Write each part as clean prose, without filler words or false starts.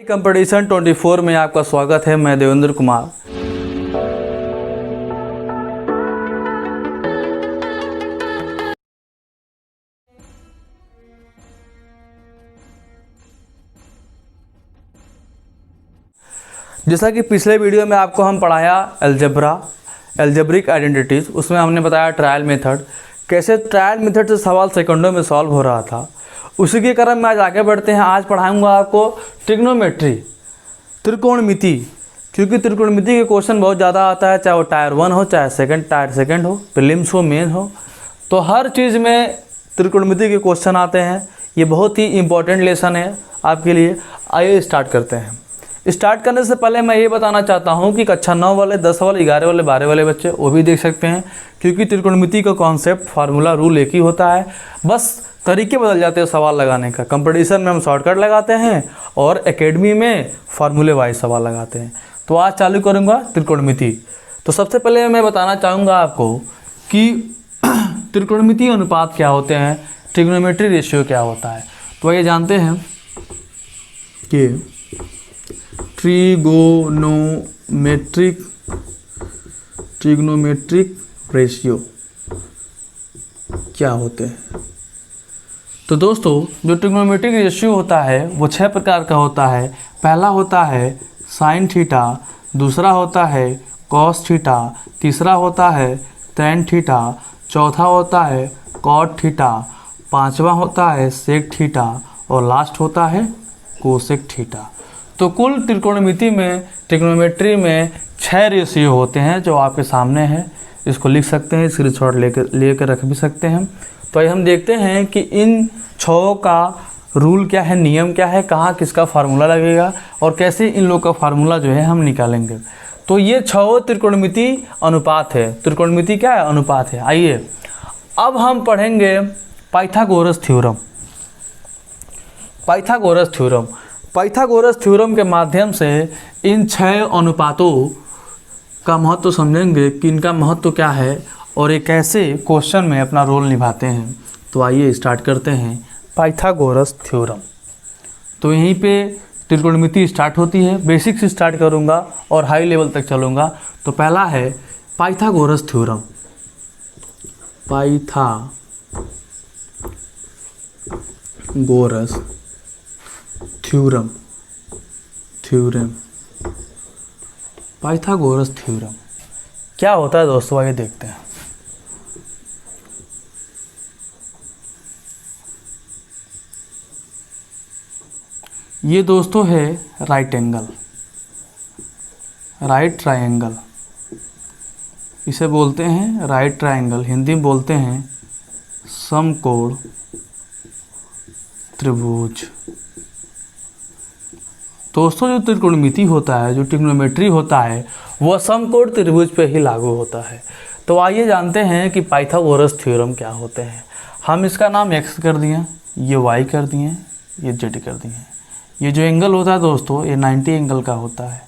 Competition 24 में आपका स्वागत है। मैं देवेंद्र कुमार। जैसा कि पिछले वीडियो में आपको हम पढ़ाया एल्जेब्रिक आइडेंटिटीज, उसमें हमने बताया ट्रायल मेथड, कैसे ट्रायल मेथड से सवाल सेकंडों में सॉल्व हो रहा था। उसी के क्रम में आज आगे बढ़ते हैं। आज पढ़ाऊंगा आपको ट्रिग्नोमेट्री, त्रिकोणमिति, क्योंकि त्रिकोणमिति के क्वेश्चन बहुत ज़्यादा आता है, चाहे वो टायर 1 हो, चाहे टायर सेकंड हो, प्रीलिम्स हो, मेन हो, तो हर चीज़ में त्रिकोणमिति के क्वेश्चन आते हैं। ये बहुत ही इंपॉर्टेंट लेसन है आपके लिए। आइए स्टार्ट करते हैं। स्टार्ट करने से पहले मैं ये बताना चाहता हूँ कि कक्षा 9 वाले, 10 वाले, 11 वाले, 12 वाले बच्चे वो भी देख सकते हैं, क्योंकि त्रिकोणमिति का कॉन्सेप्ट, फार्मूला, रूल एक ही होता है, बस तरीके बदल जाते हैं सवाल लगाने का। कंपटीशन में हम शॉर्टकट लगाते हैं और एकेडमी में फार्मूले वाइज सवाल लगाते हैं। तो आज चालू करूँगा त्रिकोणमिति। तो सबसे पहले मैं बताना चाहूँगा आपको कि त्रिकोणमिति अनुपात क्या होते हैं, ट्रिग्नोमेट्री रेशियो क्या होता है। तो ये जानते हैं कि ट्रिग्नोमेट्रिक रेशियो क्या होते हैं। तो दोस्तों, जो ट्रिग्नोमेट्रिक रेशियो होता है वो 6 प्रकार का होता है। पहला होता है साइन थीटा, दूसरा होता है कॉस थीटा, तीसरा होता है टैन थीटा, चौथा होता है कॉट थीटा, पांचवा होता है सेक थीटा और लास्ट होता है कोसेक थीटा। तो कुल ट्रिग्नोमेट्री में 6 रेशियो होते हैं जो आपके सामने हैं। इसको लिख सकते हैं, स्क्रीनशॉट लेकर रख भी सकते हैं। तो हम देखते हैं कि इन 6 का रूल क्या है, नियम क्या है, कहाँ किसका फार्मूला लगेगा और कैसे इन लोग का फार्मूला जो है हम निकालेंगे। तो ये 6 त्रिकोणमिति अनुपात है। त्रिकोणमिति क्या है? अनुपात है। आइए अब हम पढ़ेंगे पाइथागोरस थ्योरम। पाइथागोरस थ्योरम के माध्यम से इन 6 अनुपातों का महत्व समझेंगे कि इनका महत्व क्या है और ये कैसे क्वेश्चन में अपना रोल निभाते हैं। तो आइए स्टार्ट करते हैं पाइथागोरस थ्योरम। तो यहीं पे त्रिकोणमिति स्टार्ट होती है। बेसिक से स्टार्ट करूंगा और हाई लेवल तक चलूंगा। तो पहला है Pythagoras theorem. Pythagoras theorem Pythagoras theorem क्या होता है दोस्तों, आइए देखते हैं। ये दोस्तों है राइट ट्रायंगल, इसे बोलते हैं राइट ट्रायंगल, हिंदी में बोलते हैं समकोण त्रिभुज। दोस्तों, जो त्रिकोणमिति होता है, जो ट्रिग्नोमेट्री होता है, वह समकोण त्रिभुज पे ही लागू होता है। तो आइए जानते हैं कि पाइथागोरस थ्योरम क्या होते हैं। हम इसका नाम x कर दिए, ये y कर दिए, ये z कर दिए। ये जो एंगल होता है दोस्तों, ये 90 एंगल का होता है।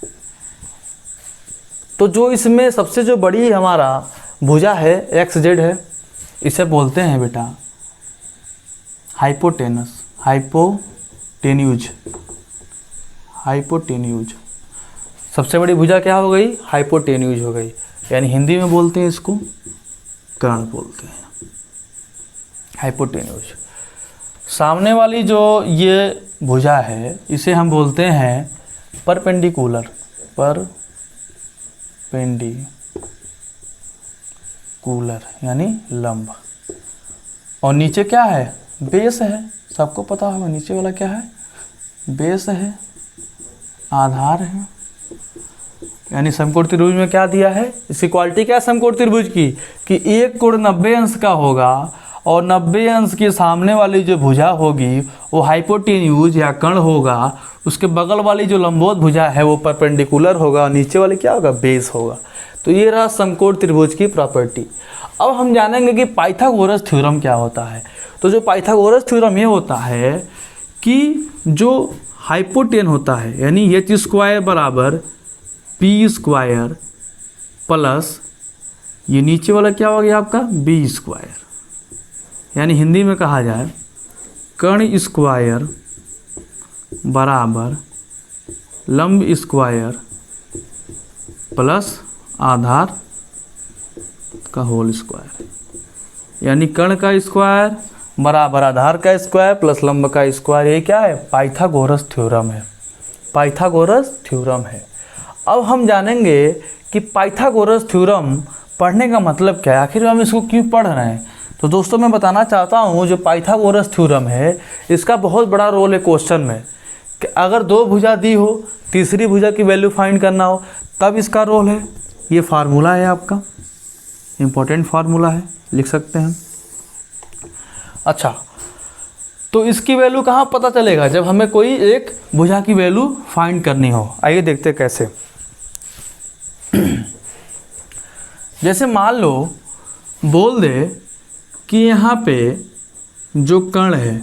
तो जो इसमें सबसे जो बड़ी हमारा भुजा है XZ है, इसे बोलते हैं बेटा हाइपोटेन्यूज। सबसे बड़ी भुजा क्या हो गई? हाइपोटेन्यूज हो गई, यानी हिंदी में बोलते हैं इसको कर्ण बोलते हैं, हाइपोटेन्यूज। सामने वाली जो ये भुजा है इसे हम बोलते हैं परपेंडिकुलर यानी लंब। और नीचे क्या है? बेस है। सबको पता होगा नीचे वाला क्या है? बेस है, आधार है। यानी समकोण त्रिभुज में क्या दिया है? इसकी क्वालिटी क्या है समकोण त्रिभुज की कि एक कोण 90 अंश का होगा और 90 अंश के सामने वाली जो भुजा होगी वो हाइपोटेन्यूज या कर्ण होगा। उसके बगल वाली जो लंबवत भुजा है वो परपेंडिकुलर होगा, नीचे वाली क्या होगा? बेस होगा। तो ये रहा समकोण त्रिभुज की प्रॉपर्टी। अब हम जानेंगे कि पाइथागोरस थ्योरम क्या होता है। तो जो पाइथागोरस थ्योरम ये होता है कि जो हाइपोटेन होता है, यानी h² बराबर p² प्लस ये नीचे वाला क्या हो गया आपका? b², यानी हिंदी में कहा जाए कर्ण स्क्वायर बराबर लंब स्क्वायर प्लस आधार का होल स्क्वायर, यानी कर्ण का स्क्वायर बराबर आधार का स्क्वायर प्लस लंब का स्क्वायर। ये क्या है? पाइथागोरस थ्योरम है। पाइथागोरस थ्योरम है। अब हम जानेंगे कि पाइथागोरस थ्योरम पढ़ने का मतलब क्या है, आखिर हम इसको क्यों पढ़ रहे हैं। तो दोस्तों मैं बताना चाहता हूँ जो पाइथागोरस थ्योरम है इसका बहुत बड़ा रोल है क्वेश्चन में, कि अगर दो भुजा दी हो, तीसरी भुजा की वैल्यू फाइंड करना हो, तब इसका रोल है। ये फार्मूला है आपका, इम्पोर्टेंट फार्मूला है, लिख सकते हैं। अच्छा, तो इसकी वैल्यू कहाँ पता चलेगा? जब हमें कोई एक भुजा की वैल्यू फाइंड करनी हो। आइए देखते हैं कैसे। जैसे मान लो बोल दे कि यहाँ पे जो कर्ण है,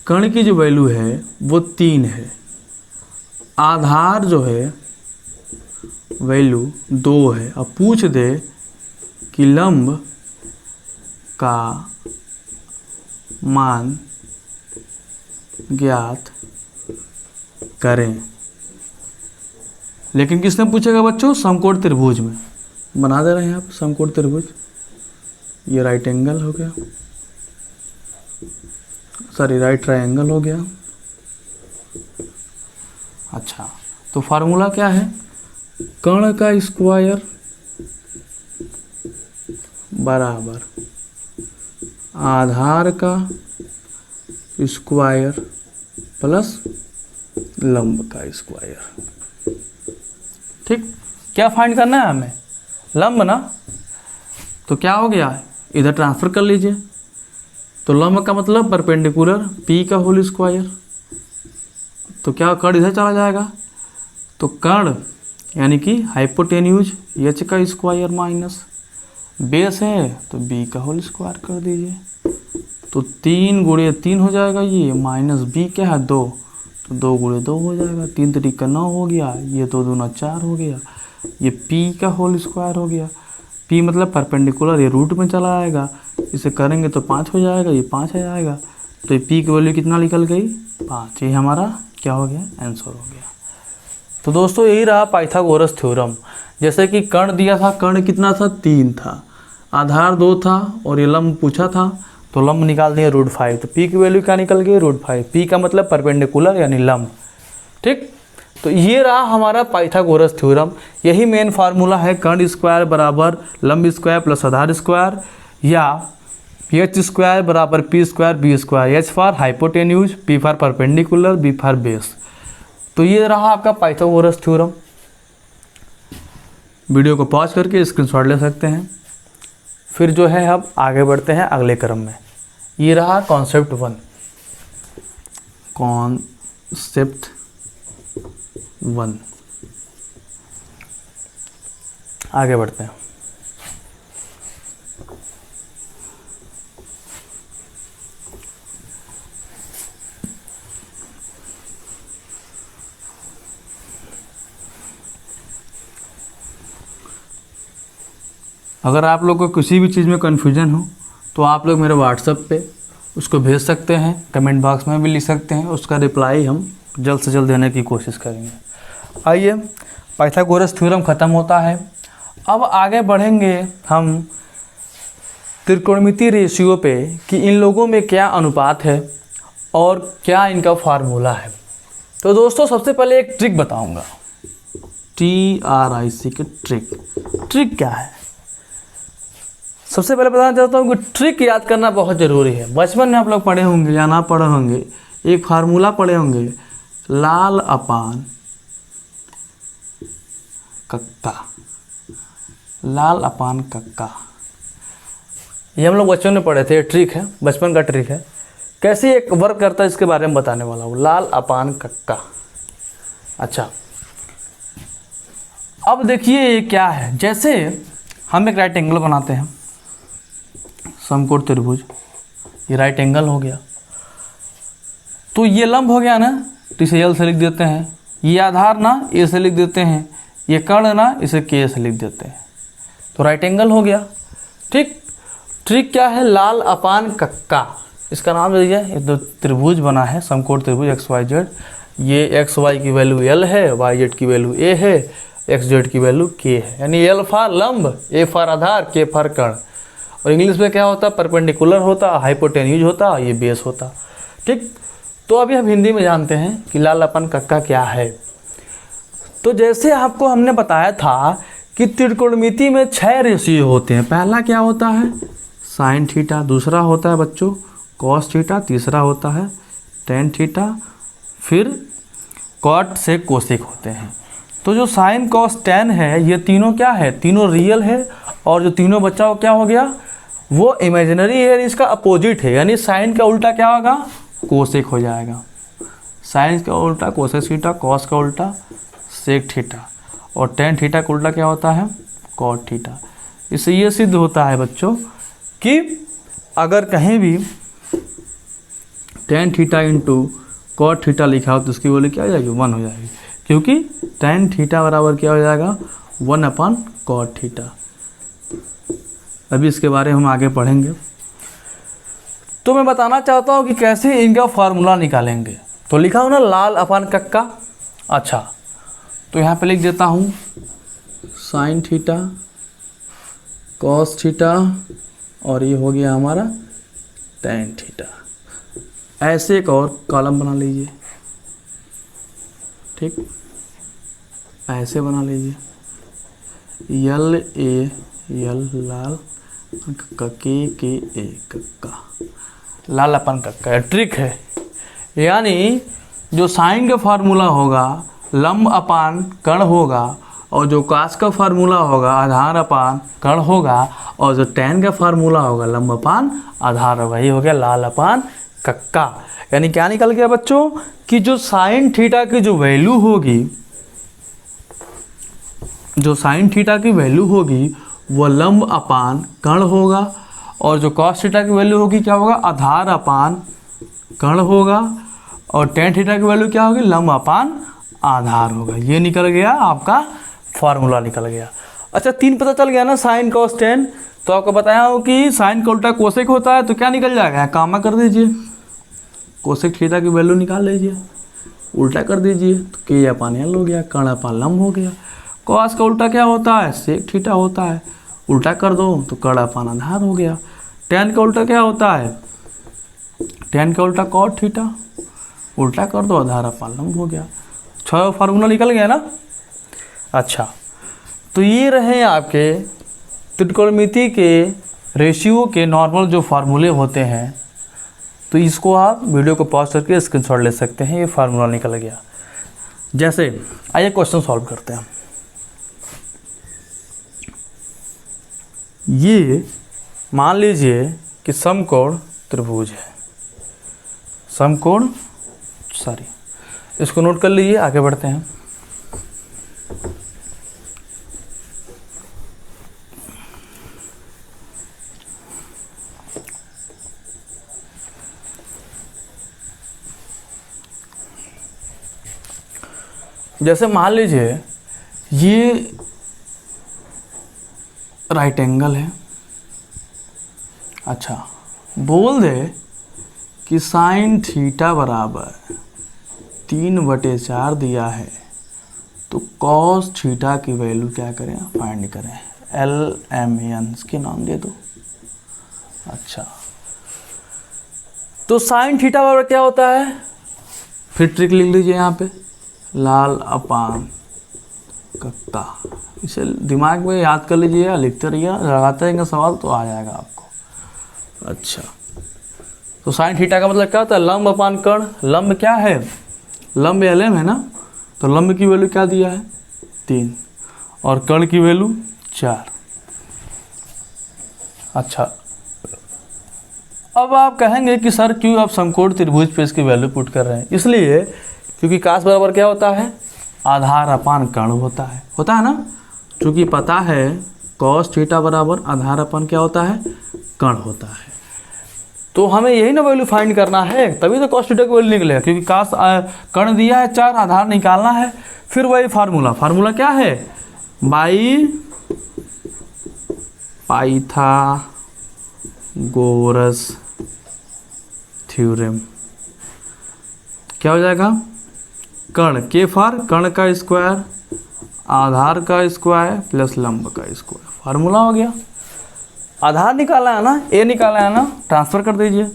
कर्ण की जो वैल्यू है वो 3 है, आधार जो है वैल्यू 2 है। अब पूछ दे कि लंब का मान ज्ञात करें। लेकिन किसने पूछेगा बच्चों? समकोण त्रिभुज में। बना दे रहे हैं आप समकोण त्रिभुज। ये राइट एंगल हो गया, सॉरी राइट ट्रायंगल हो गया। अच्छा, तो फार्मूला क्या है? कर्ण का स्क्वायर बराबर आधार का स्क्वायर प्लस लंब का स्क्वायर। ठीक, क्या फाइंड करना है हमें? लंब ना। तो क्या हो गया, इधर ट्रांसफर कर लीजिए। तो लंब का मतलब परपेंडिकुलर p का होल स्क्वायर। तो क्या कर्ण इधर चला जाएगा, तो कर्ण यानी कि हाइपोटेन्यूज h का स्क्वायर माइनस बेस है तो b का होल स्क्वायर कर दीजिए। तो 3 गुणे 3 हो जाएगा, ये माइनस b क्या है 2, तो 2 गुणे 2 हो जाएगा, 3 3 9 हो गया, ये 2 दूना 4 हो गया, ये p का होल स्क्वायर हो गया। p मतलब परपेंडिकुलर, ये रूट में चला आएगा, इसे करेंगे तो 5 हो जाएगा, ये 5 आ जाएगा। तो ये p की वैल्यू कितना निकल गई? 5। ये हमारा क्या हो गया? आंसर हो गया। तो दोस्तों यही रहा पाइथागोरस थ्योरम। जैसे कि कर्ण दिया था, कर्ण कितना था? 3 था, आधार 2 था और ये लंब पूछा था, तो लंब निकाल दिए √5। तो p की वैल्यू क्या निकल गई? √5। p का मतलब परपेंडिकुलर यानी लंब। ठीक, तो ये रहा हमारा पाइथागोरस थ्योरम। यही मेन फार्मूला है, कर्ण स्क्वायर बराबर लंब स्क्वायर प्लस आधार स्क्वायर, या h स्क्वायर बराबर p square b square. h for hypotenuse, p for perpendicular, b for base. तो ये रहा आपका पाइथागोरस थ्योरम। वीडियो को पॉज करके स्क्रीनशॉट ले सकते हैं। फिर जो है अब आगे बढ़ते हैं अगले क्रम में। ये रहा कॉन्सेप्ट 1। कॉन्सेप्ट 1 आगे बढ़ते हैं। अगर आप लोग को किसी भी चीज़ में कन्फ्यूजन हो तो आप लोग मेरे व्हाट्सएप पे उसको भेज सकते हैं, कमेंट बॉक्स में भी लिख सकते हैं, उसका रिप्लाई हम जल्द से जल्द देने की कोशिश करेंगे। आइए, पाइथागोरस थ्योरम ख़त्म होता है। अब आगे बढ़ेंगे हम त्रिकोणमितीय रेशियो पे कि इन लोगों में क्या अनुपात है और क्या इनका फार्मूला है। तो दोस्तों सबसे पहले एक ट्रिक बताऊंगा, TRIC की ट्रिक क्या है। सबसे पहले बताना चाहता हूँ कि ट्रिक याद करना बहुत ज़रूरी है। बचपन में आप लोग पढ़े होंगे या ना पढ़े होंगे, एक फार्मूला पढ़े होंगे, लाल अपान कक्का, लाल अपान कक्का। ये हम लोग बचपन में पढ़े थे, ट्रिक है, बचपन का ट्रिक है। कैसे एक वर्क करता है इसके बारे में बताने वाला हूँ, लाल अपान कक्का। अच्छा, अब देखिए ये क्या है। जैसे हम एक राइट एंगल बनाते हैं, समकोण त्रिभुज, ये राइट एंगल हो गया, तो ये लंब हो गया ना, तो इसे L से लिख देते हैं। ये आधार ना A से लिख देते हैं, ये कर्ण ना इसे K से लिख देते हैं, तो राइट एंगल हो गया। ठीक, ट्रिक क्या है? लाल अपान कक्का, इसका नाम दे दीजिए। ये तो त्रिभुज बना है, समकोण त्रिभुज XYZ, ये एक्स वाई की वैल्यू एल है, वाई जेड की वैल्यू ए है, एक्स जेड की वैल्यू के है। यानी एल फॉर लंब, ए फॉर आधार, के फॉर कर्ण। और इंग्लिश में क्या होता, परपेंडिकुलर होता, हाइपोटेन्यूज होता, ये बेस होता। ठीक, तो अभी हम हिंदी में जानते हैं कि लालपन कक्का क्या है। तो जैसे आपको हमने बताया था कि त्रिकोणमिति में 6 रेशियो होते हैं। पहला क्या होता है, साइन थीटा, दूसरा होता है बच्चों कॉस थीटा, तीसरा होता है टेन थीटा, फिर कॉट से कोसेक होते हैं। तो जो साइन कॉस टेन है, ये तीनों क्या है, तीनों रियल है, और जो तीनों बच्चा वो क्या हो गया, वो इमेजिनरी है, इसका अपोजिट है। यानी साइन का उल्टा क्या होगा, कोसेक हो जाएगा। साइन का उल्टा कोसेक थीटा, कॉस का उल्टा सेक थीटा, और टेन थीटा का उल्टा क्या होता है, कॉट थीटा। इससे ये सिद्ध होता है बच्चों कि अगर कहीं भी tan theta into cot theta लिखा हो तो उसकी वैल्यू क्या हो जाएगी, 1 हो जाएगी, क्योंकि टेन थीटा बराबर क्या हो जाएगा, 1 अपॉन कॉट थीटा। अभी इसके बारे में हम आगे पढ़ेंगे। तो मैं बताना चाहता हूँ कि कैसे इनका फार्मूला निकालेंगे। तो लिखा हो ना लाल अपॉन कक्का। अच्छा, तो यहाँ पे लिख देता हूँ साइन थीटा कॉस थीटा और ये हो गया हमारा टेन थीटा। ऐसे एक और कॉलम बना लीजिए, ठीक, ऐसे बना लीजिए, यल ए यल लाल कक्का, के ए कक्का, लाल अपन कक्का। ट्रिक है, यानी जो साइन का फार्मूला होगा लंब अपान कर्ण होगा, और जो कास का फार्मूला होगा आधार अपान कर्ण होगा, और जो टेन का फार्मूला होगा लंब अपान आधार होगा। ये हो गया लाल अपान कक्का। यानी क्या निकल गया बच्चों कि जो साइन थीटा की जो वैल्यू होगी, जो साइन थीटा की वैल्यू होगी वो लंब अपान कर्ण होगा, और जो कॉस थीटा की वैल्यू होगी क्या होगा, आधार अपान कर्ण होगा, और टेन थीटा की वैल्यू क्या होगी, लंब अपान आधार होगा। ये निकल गया आपका फार्मूला निकल गया। अच्छा, 3 पता चल गया ना, साइन कॉस टेन। तो आपको बताया हूँ कि साइन का उल्टा कोसेक होता है, तो क्या निकल जाएगा, कामा कर दीजिए, कोसेक थीटा की वैल्यू निकाल लीजिए, उल्टा कर दीजिए, तो के अपान एल हो गया, कर्ण अपान लंब हो गया। कॉस का उल्टा क्या होता है, सेक थीटा होता है, उल्टा कर दो तो कर्ण अपान आधार हो गया। टेन का उल्टा क्या होता है, टेन का उल्टा कॉट थीटा, उल्टा कर दो आधार अपान लंब हो गया। 6 फार्मूला निकल गया ना। अच्छा, तो ये रहे आपके त्रिकोणमिति के रेशियो के नॉर्मल जो फार्मूले होते हैं। तो इसको आप वीडियो को पॉज करके स्क्रीनशॉट ले सकते हैं। ये फार्मूला निकल गया। जैसे आइए क्वेश्चन सॉल्व करते हैं। ये मान लीजिए कि समकोण त्रिभुज है, समकोण सॉरी, इसको नोट कर लीजिए, आगे बढ़ते हैं। जैसे मान लीजिए ये राइट एंगल है। अच्छा, बोल दे कि साइन थीटा बराबर 3/4 दिया है, तो कॉस थीटा की वैल्यू क्या करें, फाइंड करें, LMN इसके नाम दे दो। अच्छा, तो साइन थीटा बराबर क्या होता है, फिर ट्रिक लिख लीजिए यहाँ पे, लाल अपान कक्का। इसे दिमाग में याद कर लीजिए या लिखते रहिए, लगाते रहेंगे सवाल तो आ जाएगा आपको। अच्छा, तो साइन थीटा का मतलब क्या होता है, लंब अपान कर्ण। लंब क्या है, लंब LM है ना, तो लंब की वैल्यू क्या दिया है, 3, और कर्ण की वैल्यू 4। अच्छा, अब आप कहेंगे कि सर क्यों आप समकोण त्रिभुज पे इसकी वैल्यू पुट कर रहे हैं। इसलिए क्योंकि कास बराबर क्या होता है, आधार अपान कर्ण होता है ना। क्योंकि पता है कॉस थीटा बराबर आधार अपान क्या होता है, कर्ण होता है। तो हमें यही ना वैल्यू फाइंड करना है, तभी तो कॉस थीटा की वैल्यू निकलेगा। क्योंकि कास कर्ण दिया है 4, आधार निकालना है। फिर वही फार्मूला क्या है, बाई पाइथागोरस थ्योरम। क्या हो जाएगा, कर्ण, के फॉर कर्ण का स्क्वायर, आधार का स्क्वायर प्लस लंब का स्क्वायर, फार्मूला हो गया। आधार निकाला है ना, ए निकाला है ना, ट्रांसफर कर दीजिए।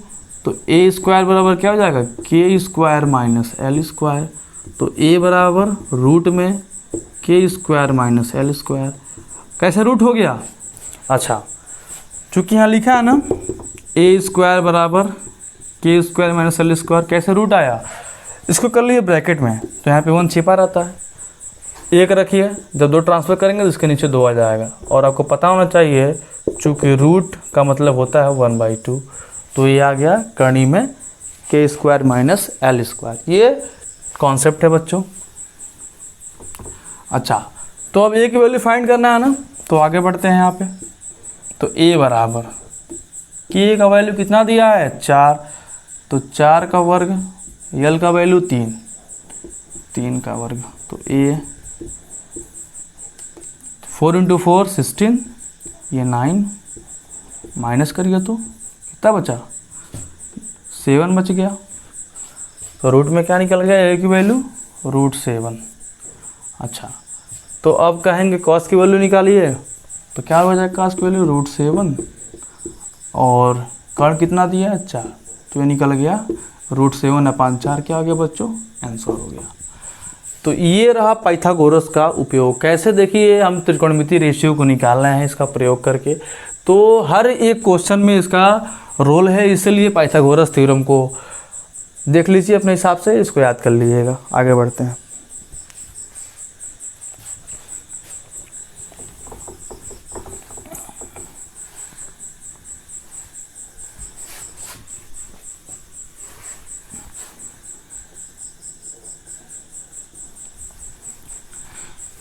तो ए स्क्वायर बराबर क्या हो जाएगा, के स्क्वायर माइनस एल स्क्वायर। तो ए बराबर रूट में के स्क्वायर माइनस एल स्क्वायर। कैसे रूट हो गया, अच्छा चूँकि यहाँ लिखा है ना ए स्क्वायर बराबर के स्क्वायर माइनस एल स्क्वायर, कैसे रूट आया, इसको कर लिए ब्रैकेट में, तो यहाँ पे 1 छिपा रहता है। एक रखिए, जब 2 ट्रांसफर करेंगे तो इसके नीचे 2 आ जाएगा। और आपको पता होना चाहिए चूँकि रूट का मतलब होता है 1/2, तो ये आ गया कर्णी में के स्क्वायर माइनस एल स्क्वायर। ये कॉन्सेप्ट है बच्चों। अच्छा, तो अब ए की वैल्यू फाइंड करना है ना, तो आगे बढ़ते हैं यहाँ पे। तो ए बराबर के का वैल्यू कितना दिया है, 4, तो 4 का वर्ग, एल का वैल्यू 3 का वर्ग। तो ए 4 × 4 16, ये 9, माइनस करिए तो कितना बचा, 7 बच गया। तो रूट में क्या निकल गया, ए की वैल्यू √7। अच्छा, तो अब कहेंगे कॉस की वैल्यू निकालिए, तो क्या हो जाएगा, कॉस की वैल्यू √7 और कर्ण कितना दिया है, 4, तो ये निकल गया √7/4। क्या हो गया बच्चों, आंसर हो गया। तो ये रहा पाइथागोरस का उपयोग। कैसे, देखिए हम त्रिकोणमितीय रेशियो को निकाल रहे हैं इसका प्रयोग करके, तो हर एक क्वेश्चन में इसका रोल है, इसलिए पाइथागोरस थ्योरम को देख लीजिए अपने हिसाब से, इसको याद कर लीजिएगा। आगे बढ़ते हैं।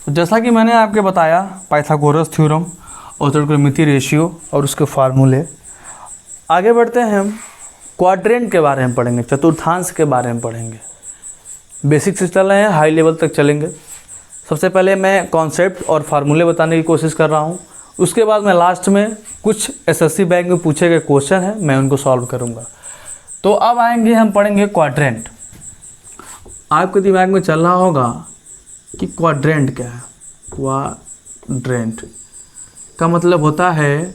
तो जैसा कि मैंने आपके बताया पाइथागोरस थ्योरम और त्रिकोणमितीय रेशियो और उसके फार्मूले। आगे बढ़ते हैं, हम क्वाड्रेंट के बारे में पढ़ेंगे, चतुर्थांश के बारे में पढ़ेंगे। बेसिक से चल रहे हैं, हाई लेवल तक चलेंगे। सबसे पहले मैं कॉन्सेप्ट और फार्मूले बताने की कोशिश कर रहा हूँ, उसके बाद मैं लास्ट में कुछ एसएससी बैंक में पूछे गए क्वेश्चन हैं, मैं उनको सॉल्व करूँगा। तो अब आएंगे, हम पढ़ेंगे क्वाड्रेंट। आपके दिमाग में चल रहा होगा कि क्वाड्रेंट क्या है। क्वाड्रेंट का मतलब होता है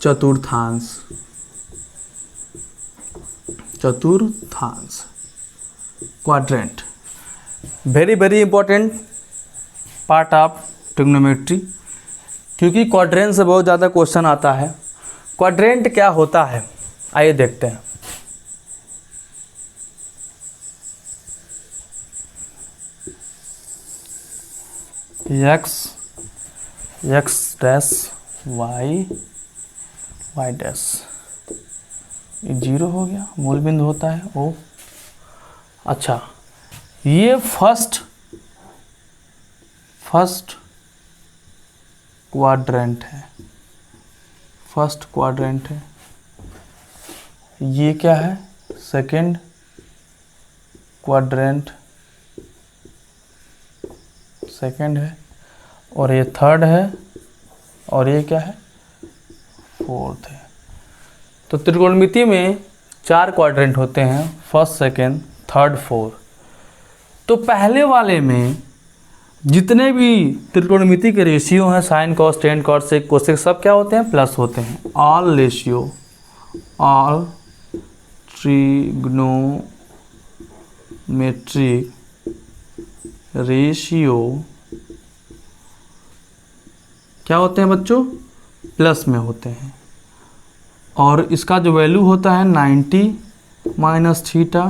चतुर्थांश, चतुर्थांश, quadrant. Very very important part of trigonometry, क्योंकि क्वाड्रेंट से बहुत ज़्यादा क्वेश्चन आता है। क्वाड्रेंट क्या होता है, आइए देखते हैं। x डैश y डैश, ये 0 हो गया, मूल बिंदु होता है O। अच्छा, ये फर्स्ट क्वाड्रेंट है, फर्स्ट क्वाड्रेंट है। ये क्या है, सेकंड क्वाड्रेंट, सेकंड है, और ये थर्ड है, और ये क्या है, फोर्थ है। तो त्रिकोणमिति में 4 क्वाड्रेंट होते हैं, फर्स्ट, सेकंड, थर्ड, फोर्थ। तो पहले वाले में जितने भी त्रिकोणमिति के रेशियो हैं, साइन, कॉस, टेन, कॉट, सेक, कोसेक, सब क्या होते हैं, प्लस होते हैं। All ratio, all trigonometric ratio क्या होते हैं बच्चों, प्लस में होते हैं। और इसका जो वैल्यू होता है 90 माइनस थीटा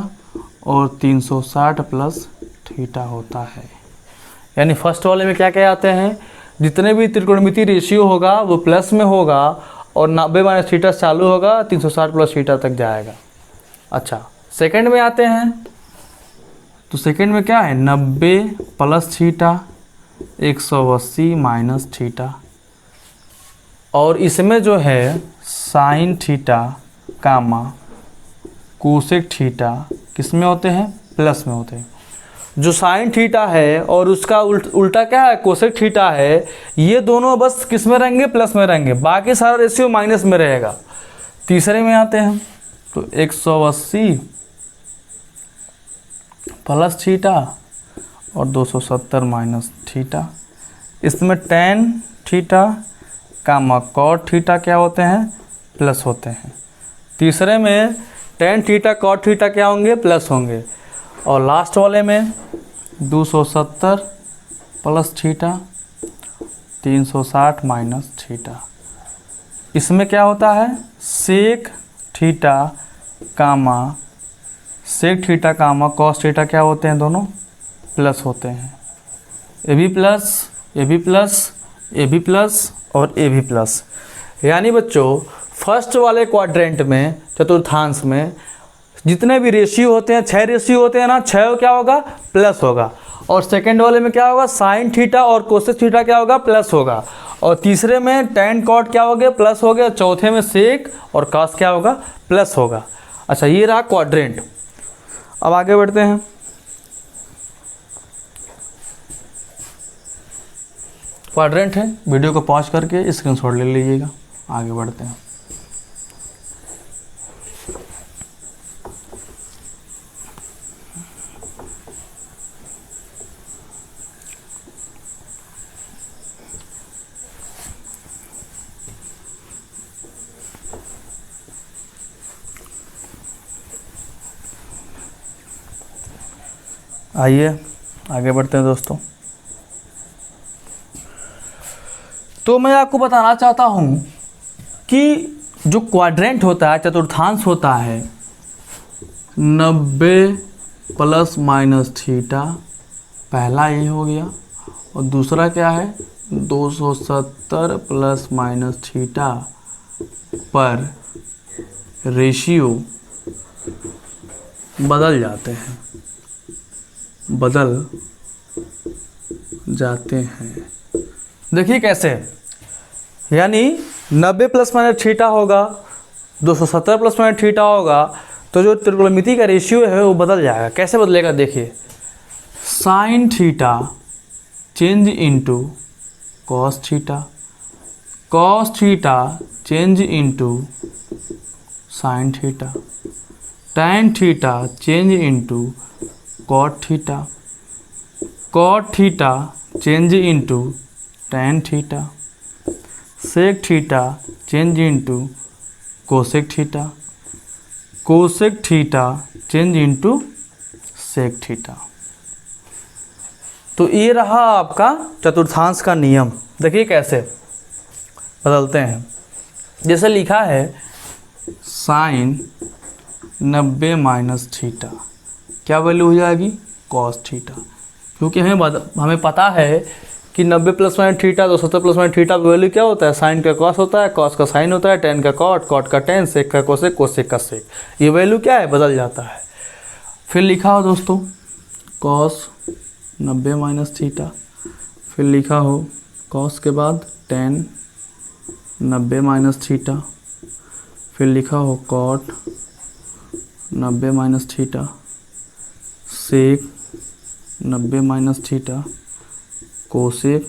और 360 प्लस थीटा होता है। यानी फर्स्ट वाले में क्या क्या आते हैं, जितने भी त्रिकोणमितीय रेशियो होगा वो प्लस में होगा, और 90 माइनस थीटा चालू होगा, 360 प्लस थीटा तक जाएगा। अच्छा, सेकंड में आते हैं, तो सेकंड में क्या है, 90 प्लस थीटा, 180 माइनस थीटा। और इसमें जो है साइन थीटा कामा कोसेक थीटा किस में होते हैं, प्लस में होते हैं। जो साइन थीटा है और उसका उल्टा क्या है, कोसेक थीटा है, ये दोनों बस किस में रहेंगे, प्लस में रहेंगे, बाकी सारा रेशियो माइनस में रहेगा। तीसरे में आते हैं, तो 180 प्लस थीटा और 270 माइनस थीटा। इसमें टेन थीटा कामा कॉट थीटा क्या होते हैं, प्लस होते हैं। तीसरे में टेन थीटा कॉट थीटा क्या होंगे, प्लस होंगे। और लास्ट वाले में 270 प्लस थीटा 360 माइनस थीटा। इसमें क्या होता है, sec theta comma sec theta comma cos theta क्या होते हैं, दोनों प्लस होते हैं। A B plus, A B plus, A B plus और ए बी प्लस। यानी बच्चों फर्स्ट वाले क्वाड्रेंट में, चतुर्थांश में जितने भी रेशियो होते हैं, 6 रेशियो होते हैं ना, 6 क्या होगा, प्लस होगा। और सेकंड वाले में क्या होगा, साइन थीटा और कोसेक थीटा क्या होगा, प्लस होगा। और तीसरे में टेन कॉट क्या हो गया, प्लस हो गया। चौथे में सेक और कॉस क्या होगा, प्लस होगा। अच्छा, ये रहा क्वाड्रेंट। अब आगे बढ़ते हैं। क्वाड्रेंट है, वीडियो को पॉज करके स्क्रीनशॉट ले लीजिएगा। आगे बढ़ते हैं। आइए आगे बढ़ते हैं दोस्तों। तो मैं आपको बताना चाहता हूं कि जो क्वाड्रेंट होता है, चतुर्थांश होता है, 90 प्लस माइनस थीटा, पहला ये हो गया। और दूसरा क्या है, 270 प्लस माइनस थीटा पर रेशियो बदल जाते हैं, बदल जाते हैं। देखिए कैसे, यानी 90 प्लस माइनस थीटा होगा, 270 प्लस माइनस थीटा होगा, तो जो त्रिकोणमिति का रेशियो है वो बदल जाएगा। कैसे बदलेगा, देखिए, sine theta change into cos theta, cos theta change into sine theta, tan theta change into cot theta, cot theta change into tan theta, sec theta change into cosec theta, cosec theta change into sec theta. तो ये रहा आपका चतुर्थांश का नियम। देखिए कैसे बदलते हैं। जैसे लिखा है साइन 90 माइनस थीटा, क्या वैल्यू हो जाएगी, कॉस थीटा। क्योंकि हमें पता है कि 90 plus minus theta, 270 plus minus theta का वैल्यू क्या होता है, साइन का कॉस होता है, कॉस का साइन होता है, टेन का कॉट, कॉट का टेन, सेक का कोसेक, कोसेक का सेक। ये वैल्यू क्या है, बदल जाता है। फिर लिखा हो दोस्तों कॉस 90 माइनस थीटा, फिर लिखा हो कॉस के बाद टेन 90 माइनस थीटा, फिर लिखा हो cot 90 minus theta, sec 90 minus theta, cosec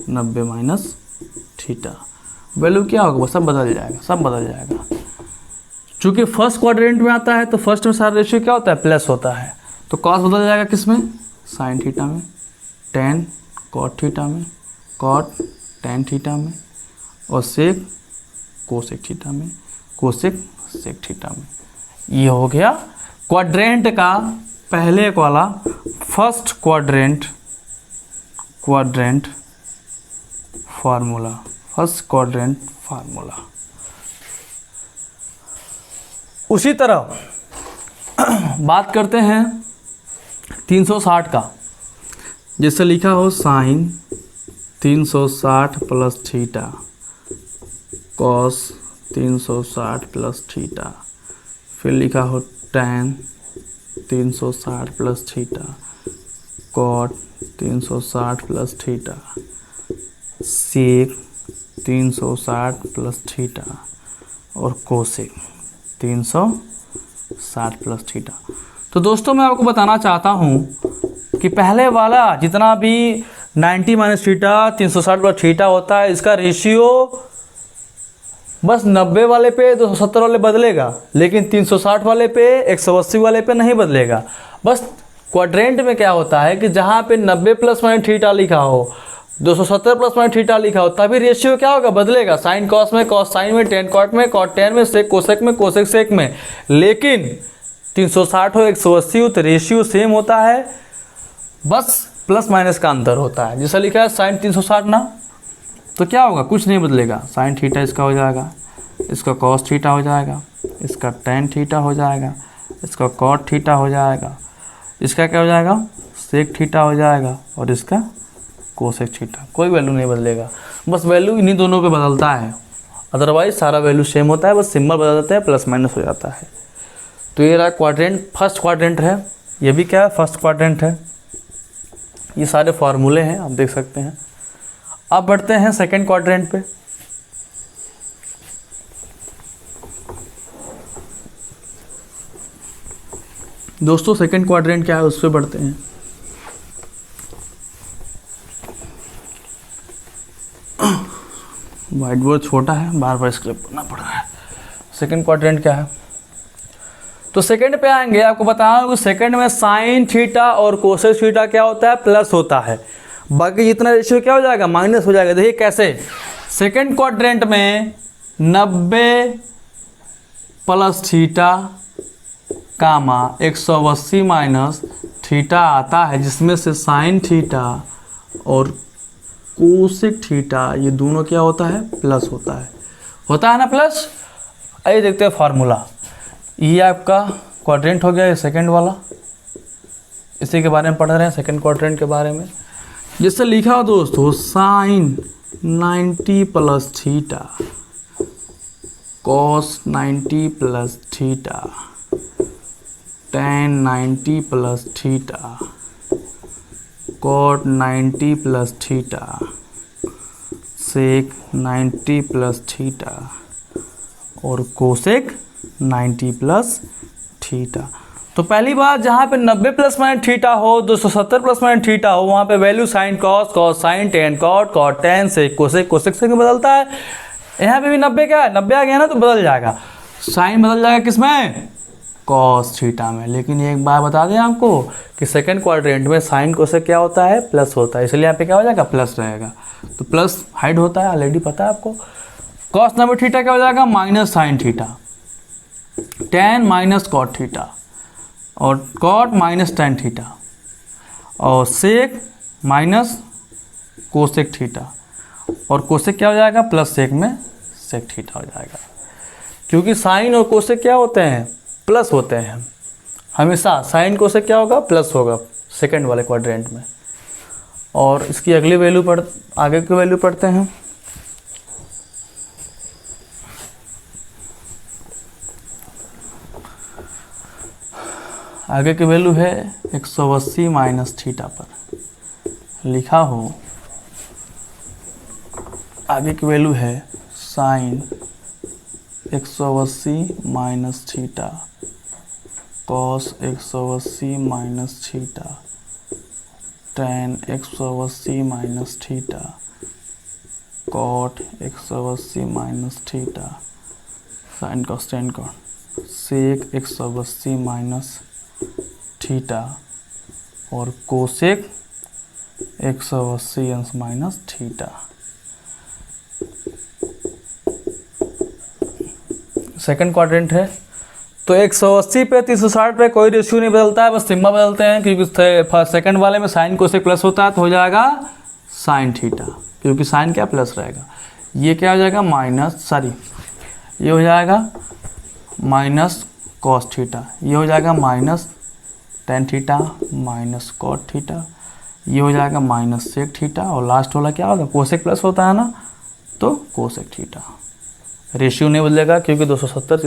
90 minus theta. Value क्या होगा, सब बदल जाएगा, सब बदल जाएगा। चूँकि फर्स्ट क्वाड्रेंट में आता है तो फर्स्ट में सारा रेशियो क्या होता है, प्लस होता है। तो कॉस बदल जाएगा किस में, साइन थीटा में, टेन कॉट थीटा में, कॉट टेन थीटा में, और सेक कोसेक थीटा में, कोसेक सेक थीटा में। ये हो गया क्वाड्रेंट का पहले वाला first quadrant formula, first quadrant formula. उसी तरह बात करते हैं 360 का। जैसे लिखा हो sine 360 plus theta, cos 360 plus theta, फिर लिखा हो tan 360 plus theta, cot 360 plus theta, sec 360 plus theta और कोसेक 360 प्लस थीटा। तो दोस्तों मैं आपको बताना चाहता हूँ कि पहले वाला जितना भी 90 माइनस थीटा 360 प्लस थीटा होता है, इसका रेशियो बस 90 वाले पे 270 वाले बदलेगा, लेकिन 360 वाले पे 180 वाले पे नहीं बदलेगा। बस क्वाड्रेंट में क्या होता है कि जहाँ पे 90 प्लस माइनस थीटा लिखा हो, 270 प्लस माइनस थीटा लिखा हो, तभी रेशियो क्या होगा, बदलेगा। साइन कॉस में, कॉस साइन में, टेन कॉट में, कॉट टेन में, सेक कोसेक में, कोसेक सेक में। लेकिन 360 हो 180 हो तो रेशियो सेम होता है, बस प्लस माइनस का अंतर होता है। जैसा लिखा है साइन 360 ना, तो क्या होगा, कुछ नहीं बदलेगा। साइन थीटा इसका हो जाएगा, इसका कॉस थीटा हो जाएगा, इसका टेन थीटा हो जाएगा, इसका कॉट थीटा हो जाएगा, इसका क्या हो जाएगा, सेक थीटा हो जाएगा, और इसका कोसेक थीटा। कोई वैल्यू नहीं बदलेगा, बस वैल्यू इन्हीं दोनों पे बदलता है, अदरवाइज सारा वैल्यू सेम होता है, बस सिंबल बदल जाता है, प्लस माइनस हो जाता है। तो ये रहा क्वाड्रेंट, फर्स्ट क्वाड्रेंट है, ये भी क्या है, फर्स्ट क्वाड्रेंट है। ये सारे फार्मूले हैं, आप देख सकते हैं। अब बढ़ते हैं सेकंड क्वाड्रेंट पे। दोस्तों सेकंड क्वाड्रेंट क्या है, उस पर बढ़ते हैं। व्हाइट बोर्ड छोटा है, बार बार स्क्रिप्ट करना पड़ रहा है। सेकंड क्वाड्रेंट क्या है, तो सेकंड पे आएंगे, आपको बताया कि सेकंड में साइन थीटा और कोसेक थीटा क्या होता है, प्लस होता है। बाकी जितना रेशियो क्या हो जाएगा, माइनस हो जाएगा। देखिए कैसे, सेकंड क्वाड्रेंट में 90 प्लस थीटा कामा 180 माइनस थीटा आता है, जिसमें से साइन थीटा और कोसेक थीटा ये दोनों क्या होता है, प्लस होता है ना, प्लस। आइए देखते हैं फार्मूला। ये आपका क्वाड्रेंट हो गया, ये सेकंड वाला, इसी के बारे में पढ़ रहे हैं, सेकंड क्वाड्रेंट के बारे में। जिससे लिखा हो दोस्तों, sine 90 plus theta, cos 90 plus theta, tan 90 plus theta, cot 90 plus theta, sec 90 plus theta, और कोसेक 90 प्लस थीटा। तो पहली बात, जहाँ पे 90 प्लस माइनस थीटा हो, 270 प्लस माइनस थीटा हो, वहाँ पे value sine cos, cos sine, tan cot, cot tan, sec cosec, cosec sec में बदलता है। यहाँ पे भी 90 क्या है, 90 आ गया ना, तो बदल जाएगा। साइन बदल जाएगा किसमें, कॉस थीटा में। लेकिन एक बात बता दें आपको कि सेकंड क्वाड्रेंट में साइन कोसेक क्या होता है, प्लस होता है, इसलिए यहाँ पे क्या हो जाएगा, प्लस रहेगा। तो प्लस हाइड होता है, ऑलरेडी पता है आपको। कॉस 90 थीटा क्या हो जाएगा, minus sine theta, tan minus cot theta, और कॉट माइनस टेन थीटा, और सेक माइनस कोसेक थीटा, और कोसेक क्या हो जाएगा, प्लस सेक में सेक थीटा हो जाएगा। क्योंकि साइन और कोसेक क्या होते हैं, प्लस होते हैं हमेशा। साइन कोसेक क्या होगा, प्लस होगा सेकंड वाले क्वाड्रेंट में। और इसकी अगली वैल्यू आगे की वैल्यू पढ़ते हैं। आगे की वैल्यू है 180 माइनस थीटा पर लिखा हो, आगे की वैल्यू है sine 180 minus theta, cos 180 minus theta, tan 180 minus theta, cot 180 minus theta, sine cos tan cot, sec 180 minus theta, और cosec 180 minus theta. Second quadrant है, तो 180 पे 360 पे कोई रेशियो नहीं बदलता है, बस सिम्बल बदलते हैं। क्योंकि सेकंड वाले में साइन कोसेक प्लस होता है, तो हो जाएगा साइन थीटा, क्योंकि साइन क्या प्लस रहेगा। ये क्या हो जाएगा, ये हो जाएगा माइनस कॉस थीटा, ये हो जाएगा minus tan theta minus cot theta, ये हो जाएगा माइनस सेक थीटा, और लास्ट वाला क्या होगा, कोसेक प्लस होता है ना, तो कोसेक थीटा। रेशियो नहीं बदलेगा, क्योंकि 270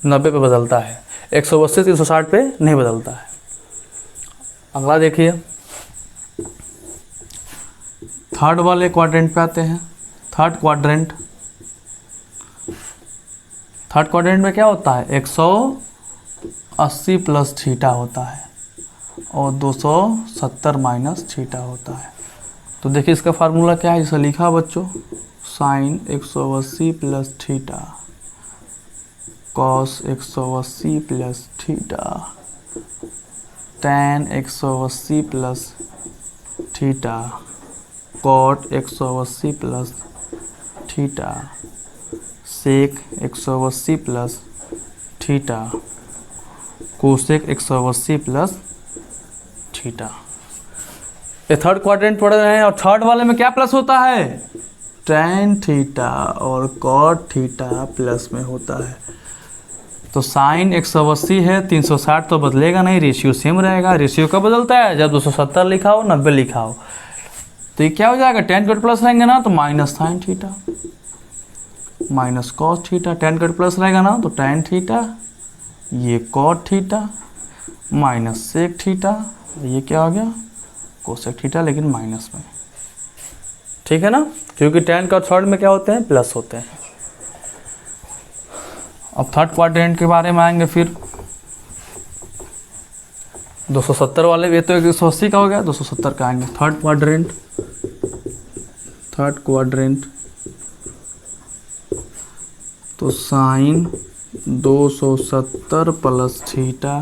90 पे बदलता है, 180 360 पे नहीं बदलता है। अगला देखिए, थर्ड वाले क्वाड्रेंट पे आते हैं। थर्ड क्वाड्रेंट में क्या होता है, 180 प्लस थीटा होता है, और 270 माइनस थीटा होता है। तो देखिए इसका फार्मूला क्या है, जैसे लिखा बच्चों, sine 180 plus theta, cos 180 plus theta, tan 180 plus theta cot 180 plus theta sec 180 plus theta cosec 180 plus theta. ये थर्ड क्वाड्रेंट पढ़ रहे हैं और थर्ड वाले में क्या प्लस होता है, tan थीटा और cot थीटा प्लस में होता है। तो साइन 180 है, 360 तो बदलेगा नहीं, रेशियो सेम रहेगा। रेशियो कब बदलता है, जब 270 लिखा हो 90 लिखा हो। तो ये क्या हो जाएगा, tan कट प्लस रहेंगे ना तो minus sine theta minus cos theta, tan cot plus रहेगा ना तो tan थीटा, ये cot theta minus sec theta, ये क्या हो गया कोसेक थीटा लेकिन माइनस में। ठीक है ना, क्योंकि tan का थर्ड में क्या होते हैं, प्लस होते हैं। अब थर्ड क्वाड्रेंट के बारे में आएंगे फिर। 270 वाले, ये तो 180 का हो गया, 270 का आएंगे। थर्ड क्वाड्रेंट तो sine 270 plus theta,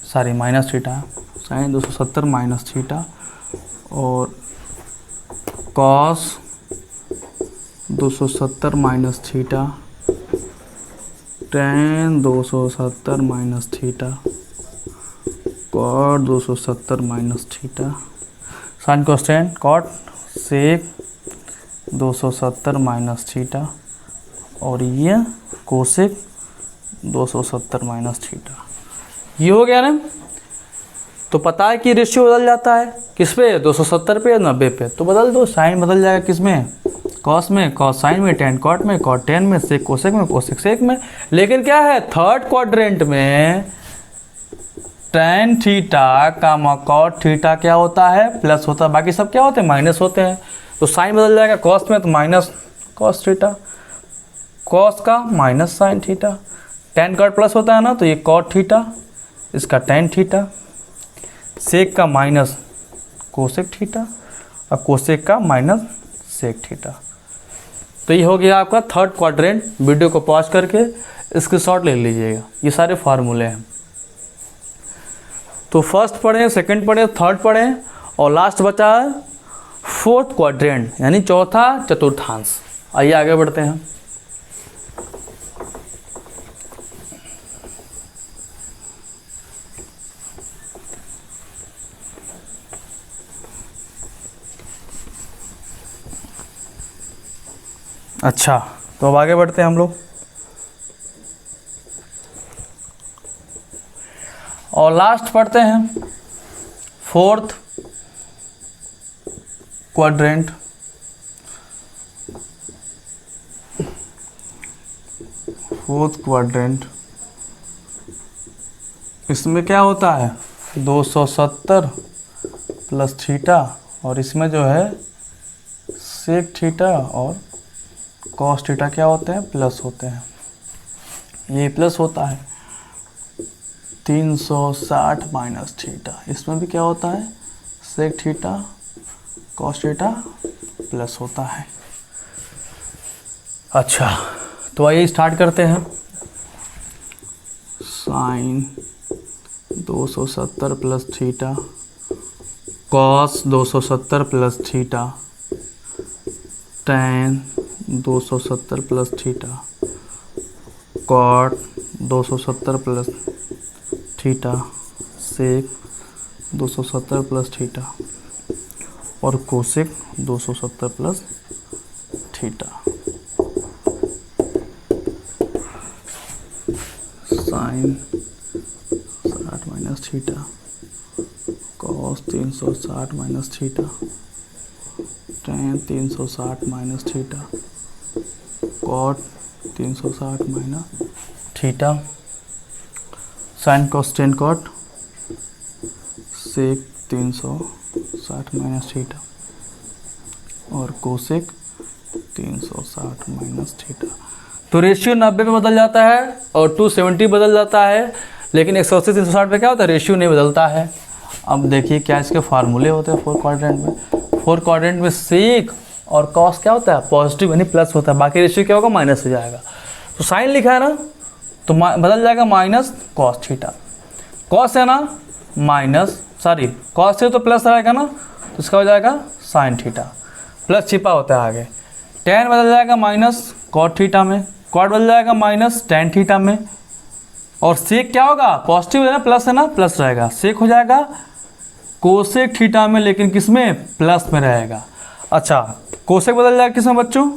sorry minus theta, sine 270 minus theta और cos 270 minus theta, tan 270 minus theta, cot 270 minus theta, sine cos tan cot sec 270 minus theta और ये कोसेक 270 माइनस थीटा। ये हो गया ना। तो पता है कि रेशियो बदल जाता है किस पे, 270 पे या 90 पे, तो बदल दो, साइन बदल जाएगा किस में, कॉस में, कॉस साइन में, tan कॉट में, कॉट tan में, सेक कोसेक में, कोसेक सेक में। लेकिन क्या है, थर्ड क्वाड्रेंट में tan थीटा कामा कॉट थीटा क्या होता है, प्लस होता है, बाकी सब क्या होते हैं, माइनस होते हैं। तो साइन बदल जाएगा कॉस में तो माइनस कॉस थीटा, कॉस का minus sine theta, tan cot plus होता है ना तो ये कॉट थीटा, इसका tan थीटा, सेक का माइनस कोसेक थीटा और कोसेक का माइनस सेक थीटा। तो ये हो गया आपका थर्ड क्वाड्रेंट। वीडियो को पॉज करके स्क्रीनशॉट ले लीजिएगा, ये सारे फार्मूले हैं। तो फर्स्ट पढ़े, सेकंड पढ़े, थर्ड पढ़े और लास्ट बचा है फोर्थ क्वाड्रेंट यानी चौथा चतुर्थांश। आइए आगे बढ़ते हैं। अच्छा, तो अब आगे बढ़ते हैं हम लोग और लास्ट पढ़ते हैं फोर्थ क्वाड्रेंट। इसमें क्या होता है, 270 प्लस थीटा और इसमें जो है सेक थीटा और कॉस थीटा क्या होते हैं, प्लस होते हैं। ये प्लस होता है 360 माइनस थीटा, इसमें भी क्या होता है, sec theta cos theta plus होता है। अच्छा, तो आइए स्टार्ट करते हैं। Sine 270 plus theta, cos 270 plus theta, tan 270 plus theta, cot 270 plus theta, sec 270 plus theta और cosec 270 plus theta. Sine 60 minus theta, cos 360 minus theta, tan 360 minus theta, cot 360 minus theta, sine cos tan cot, sec 360 minus theta और cosec 360 minus theta. तो ratio 90 पे बदल जाता है और 270 बदल जाता है, लेकिन 180 360 पे क्या होता है, रेशियो नहीं बदलता है। अब देखिए क्या इसके फार्मूले होते हैं फोर्थ क्वाड्रेंट में। फोर्थ क्वाड्रेंट में सेक और कॉस क्या होता है, पॉजिटिव यानी प्लस होता है, बाकी रेशियो क्या होगा, माइनस हो जाएगा। तो साइन लिखा है ना तो बदल जाएगा माइनस कॉस थीटा, कॉस है ना माइनस सॉरी कॉस से तो प्लस रहेगा ना, तो इसका हो जाएगा साइन थीटा, प्लस छिपा होता है आगे। टेन बदल जाएगा माइनस कॉट थीटा में, कॉट बदल जाएगा माइनस टेन थीटा में, और सेक क्या होगा, पॉजिटिव है ना, प्लस है ना, प्लस रहेगा। सेक हो जाएगा कोसेक थीटा में, लेकिन किस में, प्लस में रहेगा। अच्छा कोसेक बदल जाएगा किस में बच्चों,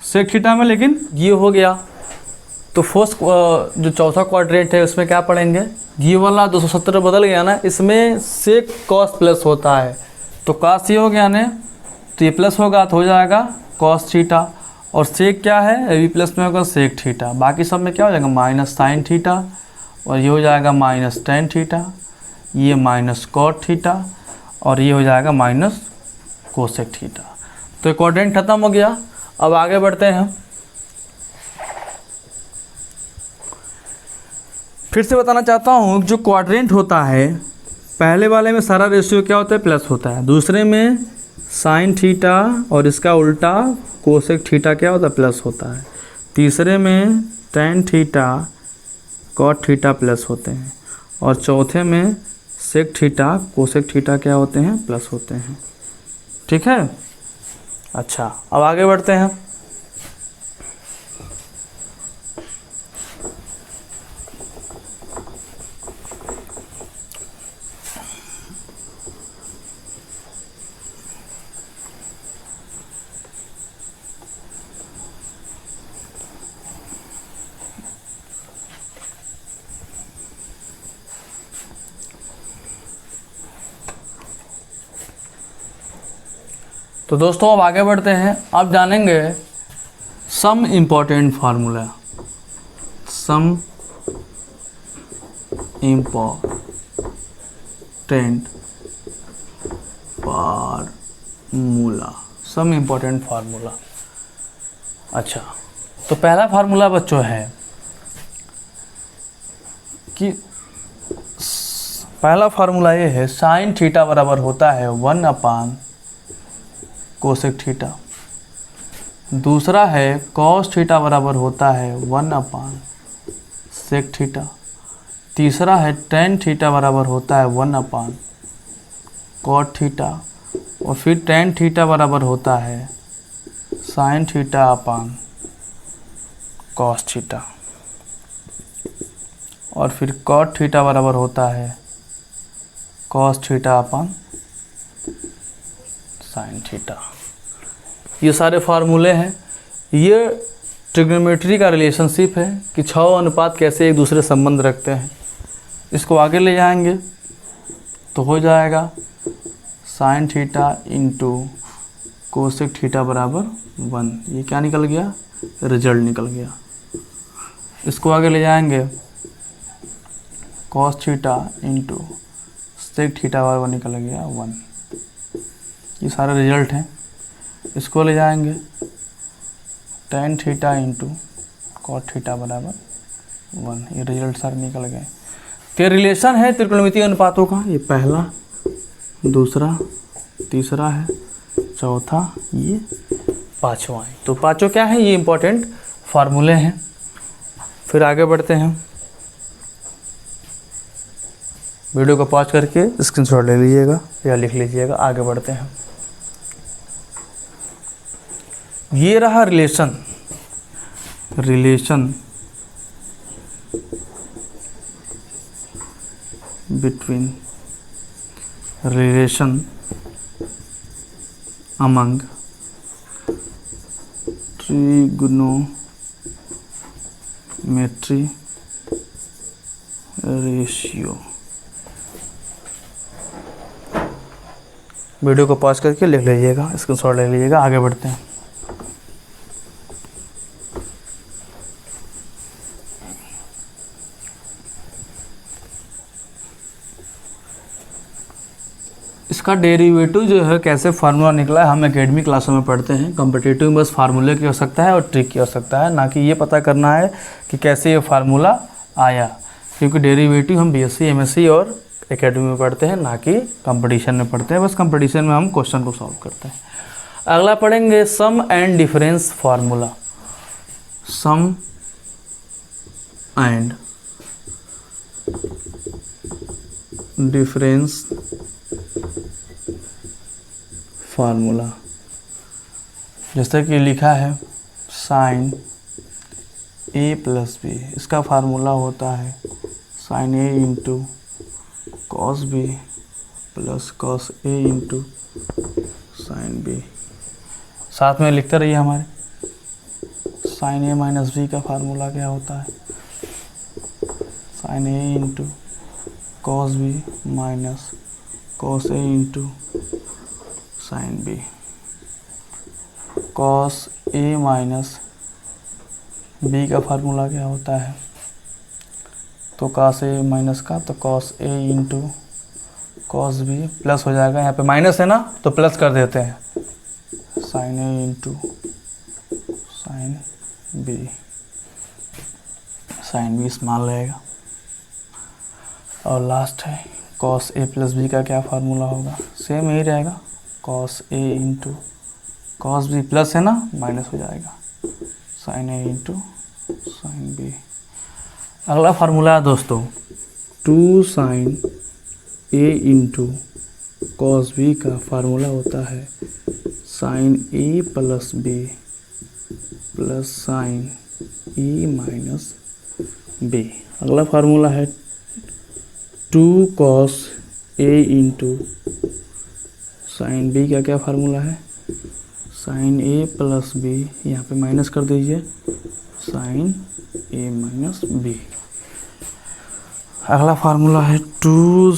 सेक थीटा में, लेकिन ये हो गया। तो फर्स्ट जो चौथा क्वाड्रेंट है उसमें क्या पढ़ेंगे, ये वाला 270 बदल गया ना, इसमें सेक कॉस प्लस होता है, तो कॉस ये हो गया ना, तो ये प्लस होगा तो हो जाएगा कॉस थीटा, और सेक क्या है, ये भी प्लस में होगा सेक थीटा। बाकी सब में क्या हो जाएगा माइनस साइन थीटा, और ये हो जाएगा माइनस टेन थीटा, ये माइनस कॉट थीटा, और ये हो जाएगा माइनस कोसेक थीटा। तो क्वाड्रेंट खत्म हो गया। अब आगे बढ़ते हैं हम। फिर से बताना चाहता हूँ, जो क्वाड्रेंट होता है पहले वाले में सारा रेशियो क्या होता है, प्लस होता है, दूसरे में साइन थीटा और इसका उल्टा कोसेक थीटा क्या होता है, प्लस होता है, तीसरे में tan theta cot theta plus होते हैं, और चौथे में सेक थीटा कोसेक थीटा क्या होते हैं, प्लस होते हैं। ठीक है। अच्छा अब आगे बढ़ते हैं। तो दोस्तों अब आगे बढ़ते हैं। अब जानेंगे some important formula, some important formula, some important formula. अच्छा तो पहला फार्मूला बच्चों है कि पहला फार्मूला ये है, साइन थीटा बराबर होता है 1 कोसेक थीटा। दूसरा है कॉस थीटा बराबर होता है 1 सेक थीटा। तीसरा है टेन थीटा बराबर होता है 1 कॉट थीटा, और फिर टेन थीटा बराबर होता है sine theta upon cos theta, और फिर कॉट थीटा बराबर होता है cos theta upon sine theta. ये सारे फार्मूले हैं। ये ट्रिग्नोमेट्री का रिलेशनशिप है कि 6 अनुपात कैसे एक दूसरे संबंध रखते हैं। इसको आगे ले जाएंगे तो हो जाएगा sign theta into cosec theta बराबर 1। ये क्या निकल गया, रिजल्ट निकल गया। इसको आगे ले जाएंगे cos theta into sec theta बराबर निकल गया 1। ये सारे रिजल्ट हैं। इसको ले जाएंगे tan theta into cot theta बराबर 1। ये रिजल्ट सारे निकल गए। तो रिलेशन है त्रिकोणमितीय अनुपातों का, ये पहला, दूसरा, तीसरा है, चौथा, ये पांचवा है। तो पांचों क्या है, ये इंपॉर्टेंट फार्मूले हैं। फिर आगे बढ़ते हैं। वीडियो को पॉज करके स्क्रीनशॉट ले लीजिएगा या लिख लीजिएगा। आगे बढ़ते हैं। ये रहा relation between relation among trigonometry ratio. Video को पॉज करके लिख लीजिएगा, स्क्रीनशॉट ले लीजिएगा। आगे बढ़ते हैं। इसका डेरिवेटिव जो है कैसे फार्मूला निकला है, हम एकेडमी क्लासों में पढ़ते हैं। कॉम्पिटिटिव में बस फार्मूले की हो सकता है और ट्रिक की हो सकता है, ना कि ये पता करना है कि कैसे ये फार्मूला आया, क्योंकि डेरिवेटिव हम बीएससी एमएससी और एकेडमी में पढ़ते हैं, ना कि कंपटीशन में पढ़ते हैं। बस कंपटीशन में हम क्वेश्चन को सॉल्व करते हैं। अगला पढ़ेंगे sum and difference formula. Sum and difference formula, जैसे कि लिखा है साइन ए प्लस बी, इसका फार्मूला होता है sine A into cos B plus cos A into sine B. साथ में लिखते रहिए हमारे, साइन ए माइनस बी का फार्मूला क्या होता है, sine A into cos B minus cos A into sine B. Cos A minus B का फार्मूला क्या होता है, तो कॉस ए माइनस का, तो cos A into cos B plus हो जाएगा, यहाँ पे माइनस है ना तो प्लस कर देते हैं, sine A into sine B, sine B small रहेगा। और लास्ट है कॉस ए प्लस बी का क्या फार्मूला होगा, सेम यही रहेगा, cos A into cos B plus है ना माइनस हो जाएगा, sign A into sine B. अगला फार्मूला है दोस्तों, 2 sine A into cos B का फार्मूला होता है sine A plus B plus sign A minus B. अगला फार्मूला है 2 cos A into sine B का क्या फार्मूला है, साइन ए प्लस बी, यहाँ पे माइनस कर दीजिए, साइन ए माइनस बी। अगला फार्मूला है 2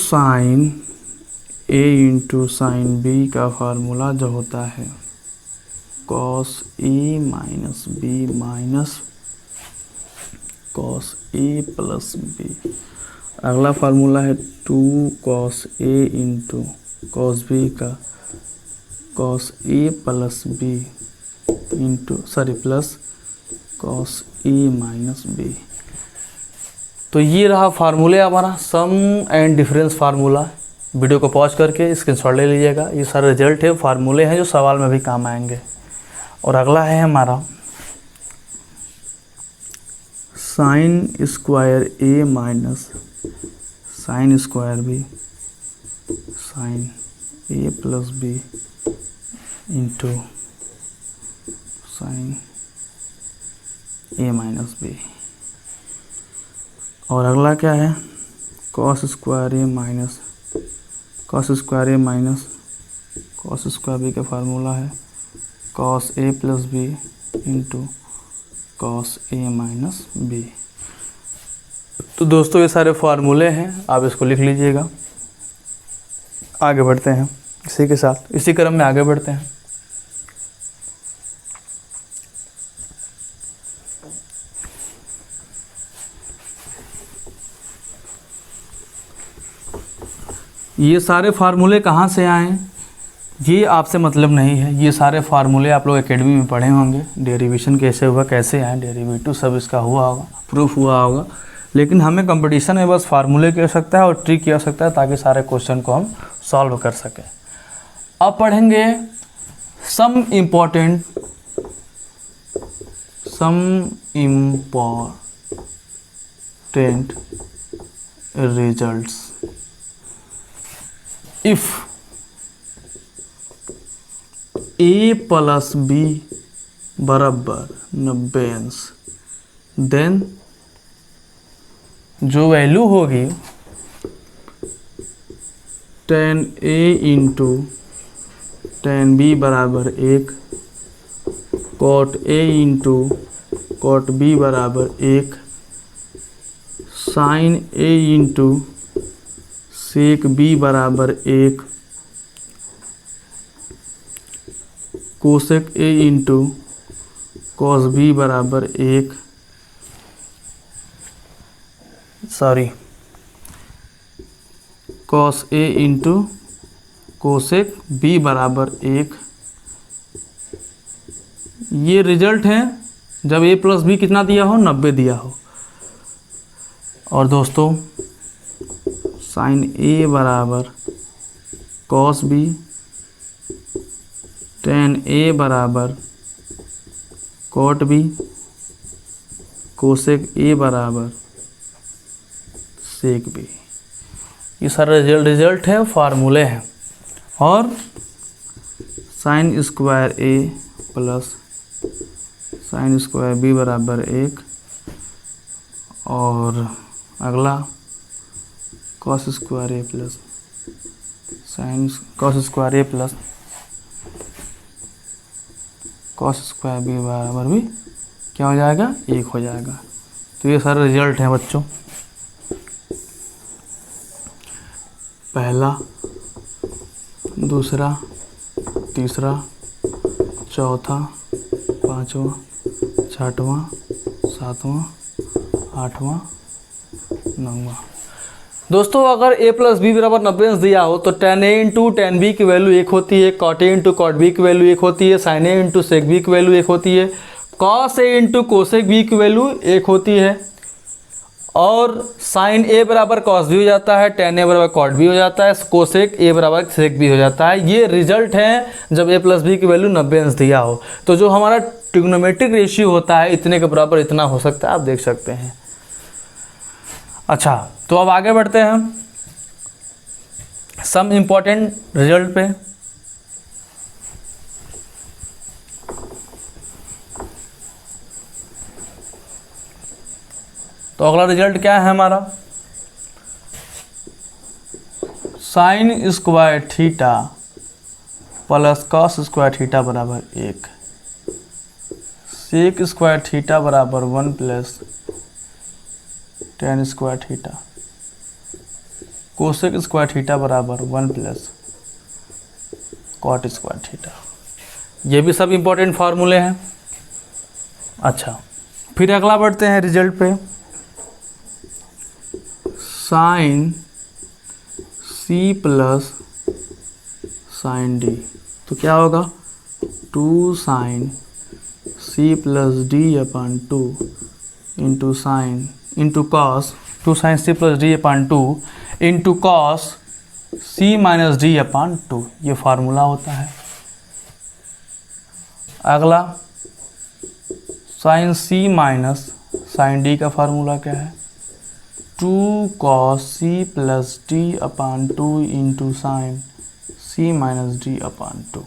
sine A into sine B का फार्मूला जो होता है cos A minus B minus cos A plus B. अगला फार्मूला है 2 cos A into cos B का cos A plus B into plus cos A minus B. तो ये रहा फार्मूले हमारा sum and difference formula. Video को पॉज करके स्क्रीनशॉट ले लीजिएगा, ये सारे रिजल्ट है, फार्मूले हैं जो सवाल में भी काम आएंगे। और अगला है हमारा sine square A minus sine square B sine A plus B into sine A minus B. और अगला क्या है, cos square A minus cos square A minus cos square B का फार्मूला है cos A plus B into cos A minus B. तो दोस्तों ये सारे फार्मूले हैं, आप इसको लिख लीजिएगा। आगे बढ़ते हैं इसी के साथ, इसी क्रम में आगे बढ़ते हैं। ये सारे फार्मूले कहाँ से आए ये आपसे मतलब नहीं है, ये सारे फार्मूले आप लोग एकेडमी में पढ़े होंगे, डेरिवेशन कैसे हुआ, कैसे आए, डेरिवेटिव सब इसका हुआ होगा, प्रूफ हुआ होगा। लेकिन हमें कंपटीशन में बस फार्मूले की आवश्यकता है और ट्रिक की आवश्यकता है ताकि सारे क्वेश्चन को हम सॉल्व कर सकें। अब पढ़ेंगे some important results if A plus B बराबर 90 अंश, देन जो वैल्यू होगी tan a into tan b बराबर 1, cot a into cot b बराबर 1, sin a into sec b बराबर 1, cosec a into cos b बराबर 1, cos a into cosec b बराबर 1। ये रिजल्ट है जब a प्लस बी कितना दिया हो, 90 दिया हो। और दोस्तों साइन a बराबर cos b, tan a बराबर cot b, कोसेक a बराबर सेक बी। ये सारे रिजल्ट है, फार्मूले हैं। और साइन स्क्वायर ए प्लस साइन स्क्वायर बी बराबर 1, और अगला कॉस स्क्वायर ए प्लस साइन कॉस स्क्वायर ए प्लस कॉस स्क्वायर बी बराबर भी क्या हो जाएगा, 1 हो जाएगा। तो ये सारे रिजल्ट हैं बच्चों, पहला, दूसरा, तीसरा, चौथा, पांचवा, छठवां, सातवां, आठवां, नौवां। दोस्तों अगर a प्लस बी बराबर 90 अंश दिया हो तो tan a into tan B की वैल्यू 1 होती है, cot a into cot B की वैल्यू 1 होती है, sin a into sec B की वैल्यू 1 होती है, cos a into cosec B की वैल्यू 1 होती है, और sin a बराबर cos b हो जाता है, tan a बराबर cot b हो जाता है, कोसेक a बराबर सेक b हो जाता है। ये रिजल्ट हैं जब a प्लस बी की वैल्यू 90 अंश दिया हो। तो जो हमारा ट्रिग्नोमेट्रिक रेशियो होता है इतने के बराबर इतना हो सकता है, आप देख सकते हैं। अच्छा, तो अब आगे बढ़ते हैं हम सम इम्पोर्टेंट रिजल्ट पे। तो अगला रिजल्ट क्या है हमारा, sine square theta plus cos square theta बराबर 1, सेक स्क्वायर थीटा बराबर 1 plus tan square theta, cosec square theta बराबर 1 प्लस कॉट स्क्वायर थीटा। ये भी सब इम्पोर्टेंट फार्मूले हैं। अच्छा, फिर अगला बढ़ते हैं रिजल्ट पे, sine C plus sine D. तो क्या होगा, 2 sine C plus D upon 2 into sine into cos 2 sine C plus D upon 2 into cos C minus D upon 2। ये फार्मूला होता है। अगला sine C minus sine D का formula क्या है, 2 cos C plus D upon 2 into sine C minus D upon 2।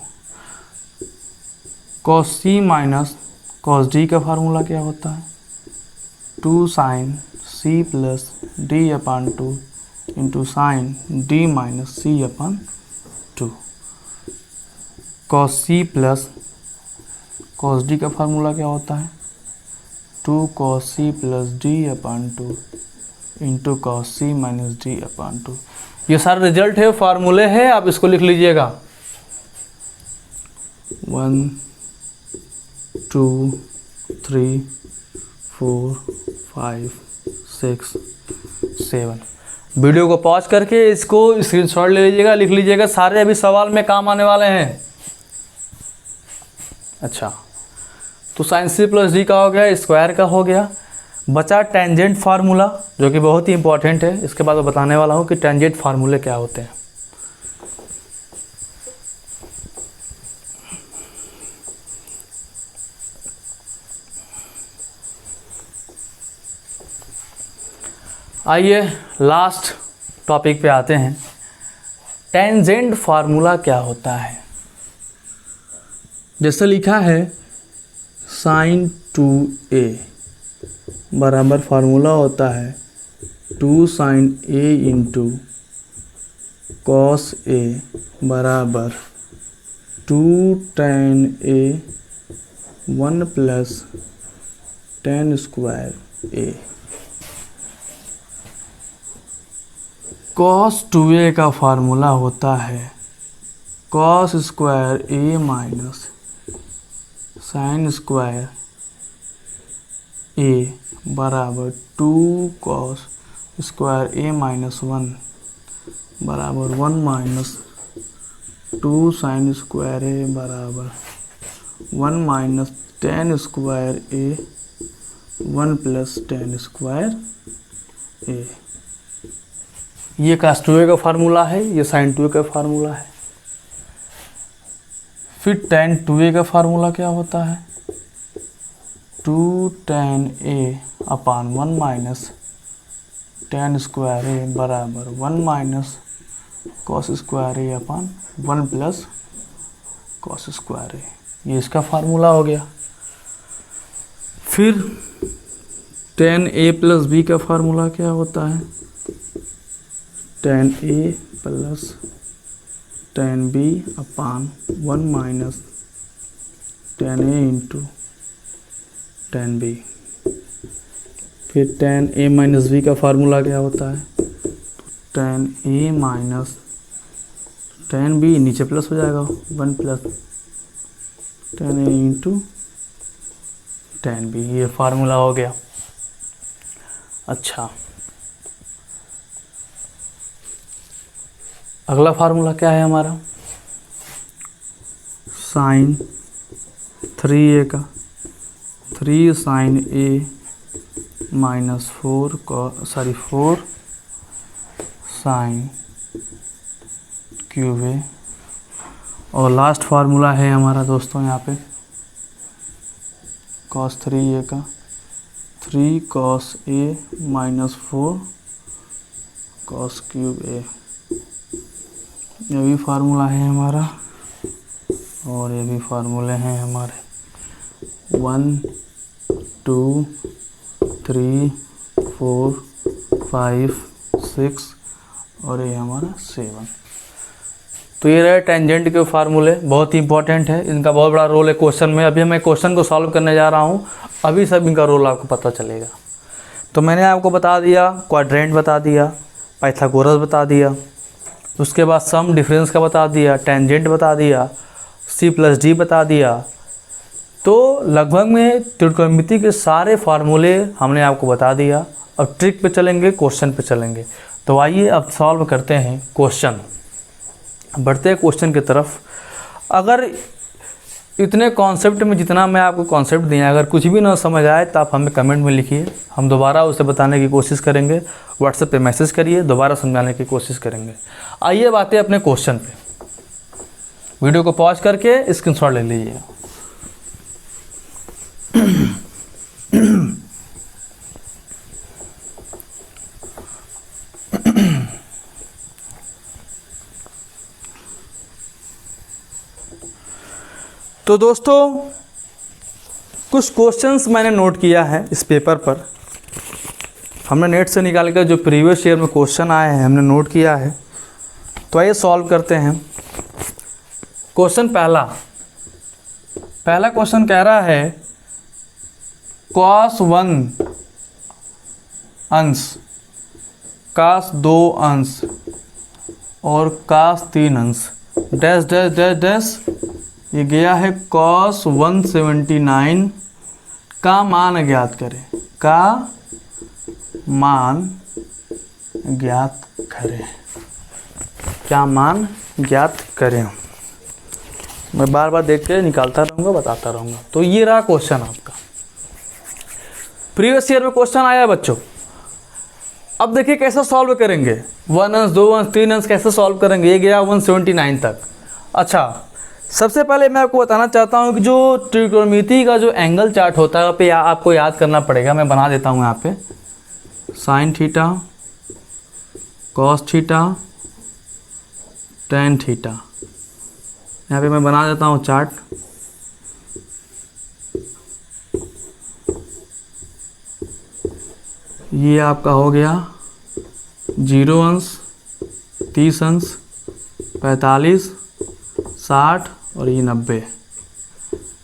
Cos C minus cos D का formula क्या होता है, 2 sine C plus D upon 2 into sine D minus C upon 2। Cos C plus cos D का formula क्या होता है, 2 cos C plus D upon 2 into cos C minus D upon 2। ये सारे रिजल्ट है, फार्मूले है, आप इसको लिख लीजिएगा। 1 2 3 4 5 6 7। वीडियो को पॉज करके इसको स्क्रीनशॉट ले लीजिएगा, लिख लीजिएगा, सारे अभी सवाल में काम आने वाले हैं। अच्छा, तो साइन सी प्लस डी का हो गया, स्क्वायर का हो गया, बचा टेंजेंट फार्मूला जो कि बहुत ही इंपॉर्टेंट है। इसके बाद मैं बताने वाला हूँ कि टेंजेंट फार्मूले क्या होते हैं। आइए लास्ट टॉपिक पे आते हैं, टेंजेंट फार्मूला क्या होता है। जैसे लिखा है साइन 2a बराबर फार्मूला होता है 2 sine a into cos a बराबर 2 tan a 1 plus tan square a। Cos 2a का फार्मूला होता है cos square a minus sine square a बराबर 2 कॉस स्क्वायर a माइनस 1 बराबर 1 माइनस 2 साइन स्क्वायर a बराबर 1 minus ten square a 1 plus tan square a। ये cos 2a का formula है, ये sin 2a का फार्मूला है। फिर tan 2a का फार्मूला क्या होता है, 2 tan a upon 1 minus tan square A बराबर 1 minus cos square A upon 1 plus cos square A, ये इसका फार्मूला हो गया। फिर tan a प्लस बी का फार्मूला क्या होता है, tan a प्लस tan b upon 1 minus tan a into tan b। फिर tan a माइनस बी का फार्मूला क्या होता है, tan a minus tan b, नीचे प्लस हो जाएगा 1 plus tan a into tan b, ये फार्मूला हो गया। अच्छा, अगला फार्मूला क्या है हमारा, साइन 3a का 3 sine a minus 4 sine cube A. और लास्ट फार्मूला है हमारा दोस्तों यहाँ पे cos 3a का 3 cos a minus 4 cos cube A, ये भी फार्मूला है हमारा। और ये भी फार्मूले हैं हमारे 1 2 3 4 5 6 और ये हमारा 7। तो ये रहे टेंजेंट के फार्मूले, बहुत ही इंपॉर्टेंट है, इनका बहुत बड़ा रोल है क्वेश्चन में। अभी मैं क्वेश्चन को सॉल्व करने जा रहा हूँ, अभी सब इनका रोल आपको पता चलेगा। तो मैंने आपको बता दिया, क्वाड्रेंट बता दिया, पाइथागोरस बता दिया, उसके बाद सम डिफरेंस का बता दिया, टेंजेंट बता दिया, c प्लस डी बता दिया। तो लगभग में त्रिकोणमिति के सारे फार्मूले हमने आपको बता दिया। अब ट्रिक पे चलेंगे, क्वेश्चन पे चलेंगे। तो आइए अब सॉल्व करते हैं क्वेश्चन, बढ़ते हैं क्वेश्चन की तरफ। अगर इतने कॉन्सेप्ट में जितना मैं आपको कॉन्सेप्ट दिया, अगर कुछ भी ना समझ आए तो आप हमें कमेंट में लिखिए, हम दोबारा उसे बताने की कोशिश करेंगे। व्हाट्सएप पे मैसेज करिए, दोबारा समझाने की कोशिश करेंगे। आइए बातें अपने क्वेश्चन पे, वीडियो को पॉज करके स्क्रीनशॉट ले लीजिए। तो दोस्तों कुछ क्वेश्चंस मैंने नोट किया है इस पेपर पर, हमने नेट से निकाल कर जो प्रीवियस ईयर में क्वेश्चन आए हैं हमने नोट किया है। तो आइए सॉल्व करते हैं। क्वेश्चन पहला क्वेश्चन कह रहा है cos 1 अंश, cos 2 अंश और cos 3 अंश डैश डैश डैश डैश, ये गया है cos 179 का मान ज्ञात करें, का मान ज्ञात करें, क्या मान ज्ञात करें। मैं बार बार देख के निकालता रहूँगा, बताता रहूँगा। तो ये रहा क्वेश्चन आपका, प्रीवियस ईयर में क्वेश्चन आया है बच्चों। अब देखिए कैसे सॉल्व करेंगे, 1 अंश 2 अंश 3 अंश कैसे सॉल्व करेंगे। ये गया 179 तक। अच्छा, सबसे पहले मैं आपको बताना चाहता हूँ कि जो त्रिकोणमिति का जो एंगल चार्ट होता है पे आपको याद करना पड़ेगा। मैं बना देता हूँ यहाँ पे sine theta, cos theta, tan theta, यहाँ पे मैं बना देता हूँ चार्ट। ये आपका हो गया 0 अंश, 30 अंश, 45, 60 और ये 90,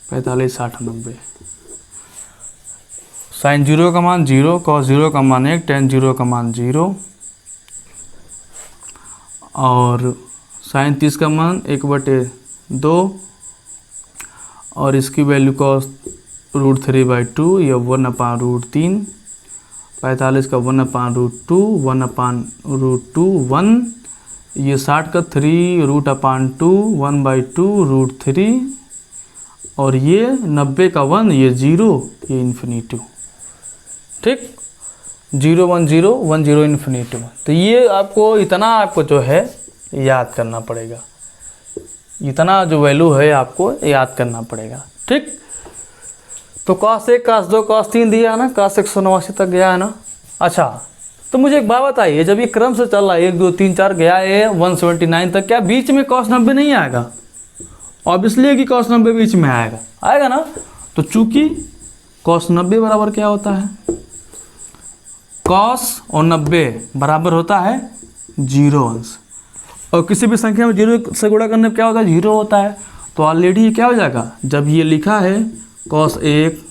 45, 60, 90। साइन 0 का मान 0, कॉस 0 का मान 1, टेन 0 का मान 0 और साइन 30 का मान 1/2 और इसकी वैल्यू कॉस √3/2 या 1/√3, 45 का 1/√2, 1/√2 1, ये 60 का 3√2 1/2√3 और ये 90 का 1, ये 0, ये इन्फिनिटी। ठीक, 0 1 0 1 0 इन्फिनिटी। तो ये आपको इतना आपको जो है याद करना पड़ेगा, इतना जो वैल्यू है आपको याद करना पड़ेगा। ठीक, तो cos 1 cos 2 cos 3 दिया है ना, cos 189 तक गया है ना। अच्छा, तो मुझे एक बात बताइए, जब ये क्रम से चल रहा है 1 2 3 4 गया है 179 तक, क्या बीच में cos 90 नहीं आएगा? ऑब्वियसली कि cos 90 बीच में आएगा, आएगा ना। तो चूंकि cos 90 बराबर क्या होता है, cos और 90 बराबर होता है 0 अंश, और किसी भी संख्या में 0 से गुणा करने पर क्या होता है, 0 होता है। तो ऑलरेडी ये क्या हो जाएगा, जब ये लिखा है cos 1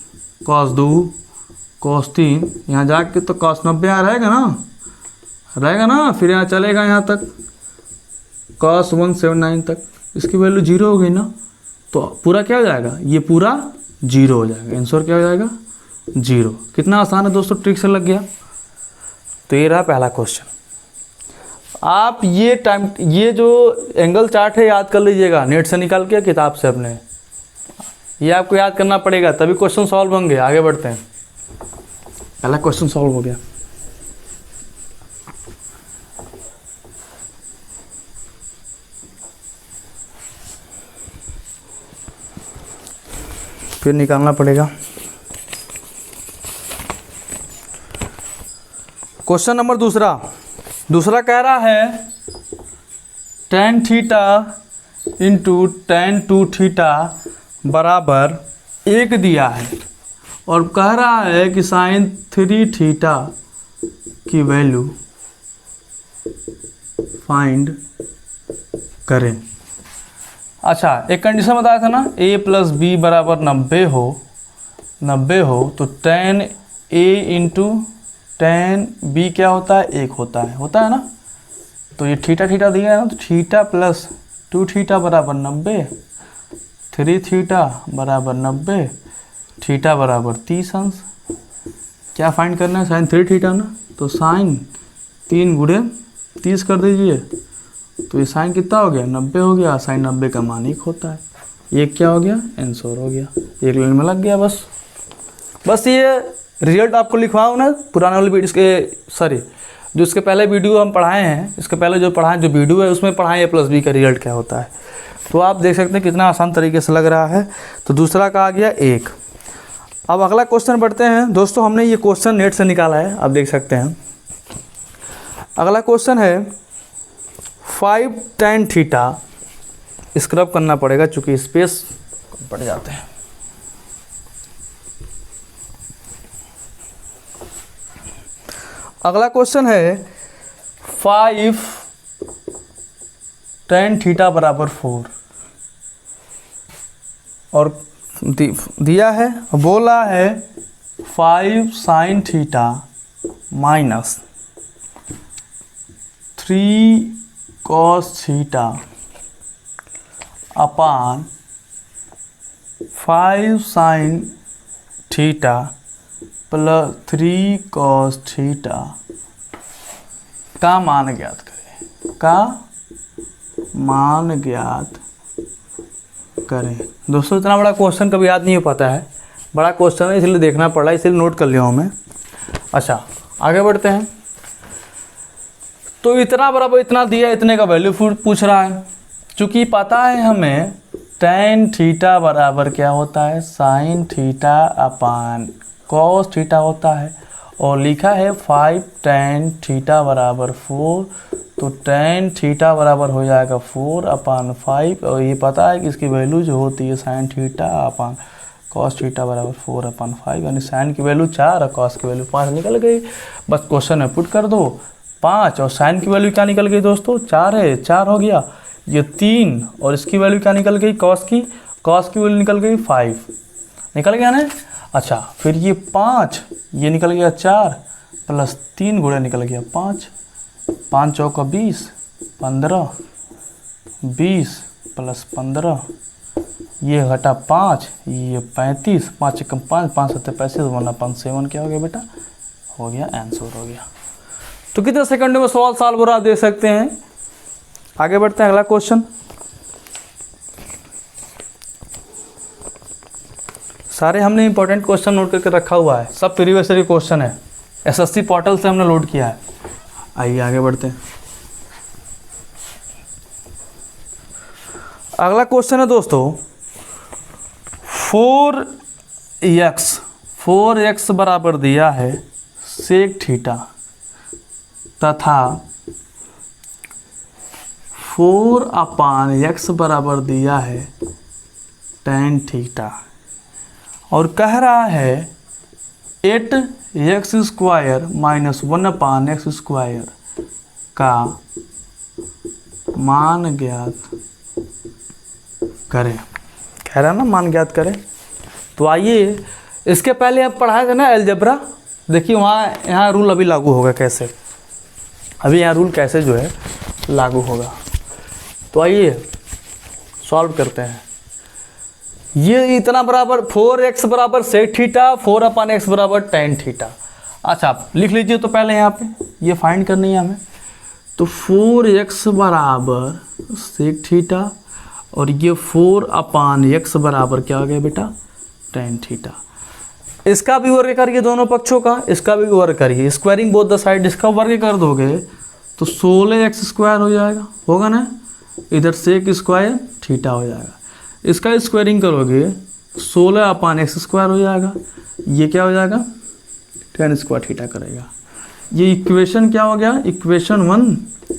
cos 2 cos 3, यहाँ जाके तो cos 90 यहाँ रहेगा ना, फिर यहाँ चलेगा यहाँ तक cos 179 तक, इसकी वैल्यू 0 हो गई ना। तो पूरा क्या हो जाएगा, ये पूरा 0 हो जाएगा, आंसर क्या हो जाएगा 0। कितना आसान है दोस्तों, ट्रिक से लग गया। तो ये रहा पहला क्वेश्चन। आप ये जो एंगल चार्ट है याद कर लीजिएगा, नेट से निकाल के, किताब से अपने, ये आपको याद करना पड़ेगा, तभी क्वेश्चन सॉल्व होंगे। आगे बढ़ते हैं, पहला क्वेश्चन सॉल्व हो गया। फिर निकालना पड़ेगा। क्वेश्चन नंबर दूसरा कह रहा है tan theta into tan 2 theta बराबर 1 दिया है, और कह रहा है कि sin 3 थीटा की वैल्यू फाइंड करें। अच्छा, एक कंडीशन बताया था ना, a प्लस बी बराबर 90 हो, तो tan a into tan b क्या होता है, 1 होता है ना। तो ये थीटा दिया है ना, तो थीटा प्लस 2 थीटा बराबर 90, 3 थीटा बराबर 90, थीटा बराबर 30 अंश। क्या फाइंड करना है, साइन 3 थीटा ना, तो साइन 3 गुणे 30 कर दीजिए, तो ये साइन कितना हो गया, 90 हो गया। साइन 90 का मान 1 होता है, ये क्या हो गया, आंसर हो गया, एक लाइन में लग गया। बस ये रिजल्ट आपको लिखवाऊँ ना, पुराने वाले वीडियो के, जो इसके पहले वीडियो हम पढ़ाए हैं, इसके पहले जो वीडियो है उसमें पढ़ाए a प्लस बी का रिजल्ट क्या होता है। तो आप देख सकते हैं कितना आसान तरीके से लग रहा है। तो दूसरा का आ गया 1। अब अगला क्वेश्चन बढ़ते हैं दोस्तों, हमने ये क्वेश्चन नेट से निकाला है, आप देख सकते हैं। अगला क्वेश्चन है 5 tan थीटा, स्क्रब करना पड़ेगा चूँकि स्पेस बढ़ जाते हैं। अगला क्वेश्चन है 5 tan थीटा बराबर 4, और दिया है, बोला है 5 sin theta minus 3 cos theta upon 5 sin theta plus 3 cos theta का मान ज्ञात करें। दोस्तों इतना बड़ा क्वेश्चन कभी याद नहीं हो पाता है, बड़ा क्वेश्चन है इसलिए देखना पड़ रहा है, इसलिए नोट कर लिया हूँ मैं। अच्छा आगे बढ़ते हैं। तो इतना बराबर इतना दिया, इतने का वैल्यू पूछ रहा है। चूँकि पता है हमें tan थीटा बराबर क्या होता है, sin theta upon cos theta होता है, और लिखा है 5 tan थीटा बराबर 4, तो tan थीटा बराबर हो जाएगा 4 अपान 5, और ये पता है कि इसकी वैल्यू जो होती है sin theta upon cos theta बराबर 4 अपान 5, यानी sin की वैल्यू 4 और cos की वैल्यू 5 निकल गई। बस क्वेश्चन में पुट कर दो 5, और sin की वैल्यू क्या निकल गई दोस्तों, 4 है, 4 हो गया, ये 3, और इसकी वैल्यू क्या निकल गई, cos की वैल्यू निकल गई 5, निकल गया ना। अच्छा फिर ये 5, ये निकल गया 4 प्लस 3 गुणे निकल गया 5, 5 चौका 20, 15, 20 प्लस 15, ये घटा 5, ये 35, 5 एकम 5, 5 सत्ते 35, 1 5 7 क्या हो गया बेटा, हो गया, आंसर हो गया। तो कितने सेकंड में सवाल सॉल्व हो रहा देख सकते हैं। आगे बढ़ते हैं, अगला क्वेश्चन। सारे हमने इंपॉर्टेंट क्वेश्चन नोट करके रखा हुआ है, सब प्रीवियस ईयर क्वेश्चन है, एसएससी पोर्टल से हमने लोड किया है। आइए आगे बढ़ते हैं। अगला क्वेश्चन है दोस्तों 4x बराबर दिया है sec थीटा, तथा 4/x बराबर दिया है tan थीटा, और कह रहा है 8x square minus 1/x square का मान ज्ञात करें। कह रहा है ना मान ज्ञात करें। तो आइए, इसके पहले आप पढ़ाए थे ना अलजेब्रा, देखिए वहाँ यहाँ रूल अभी लागू होगा कैसे, अभी यहाँ रूल कैसे जो है लागू होगा। तो आइए सॉल्व करते हैं। ये इतना बराबर 4x बराबर सेक थीटा, 4/x बराबर tan थीटा। अच्छा आप लिख लीजिए तो पहले यहाँ पे ये फाइंड करनी है हमें। तो 4x बराबर सेक थीटा और ये 4/x बराबर क्या हो गया बेटा tan थीटा। इसका भी वर्ग करिए दोनों पक्षों का, इसका भी वर्ग करिए, स्क्वायरिंग बोथ द साइड। इसका वर्ग कर दोगे तो 16x स्क्वायर हो जाएगा, होगा ना, इधर सेक स्क्वायर थीटा हो जाएगा। इसका स्क्वायरिंग करोगे 16/x स्क्वायर हो जाएगा, ये क्या हो जाएगा tan स्क्वायर थीटा करेगा। ये इक्वेशन क्या हो गया, इक्वेशन 1,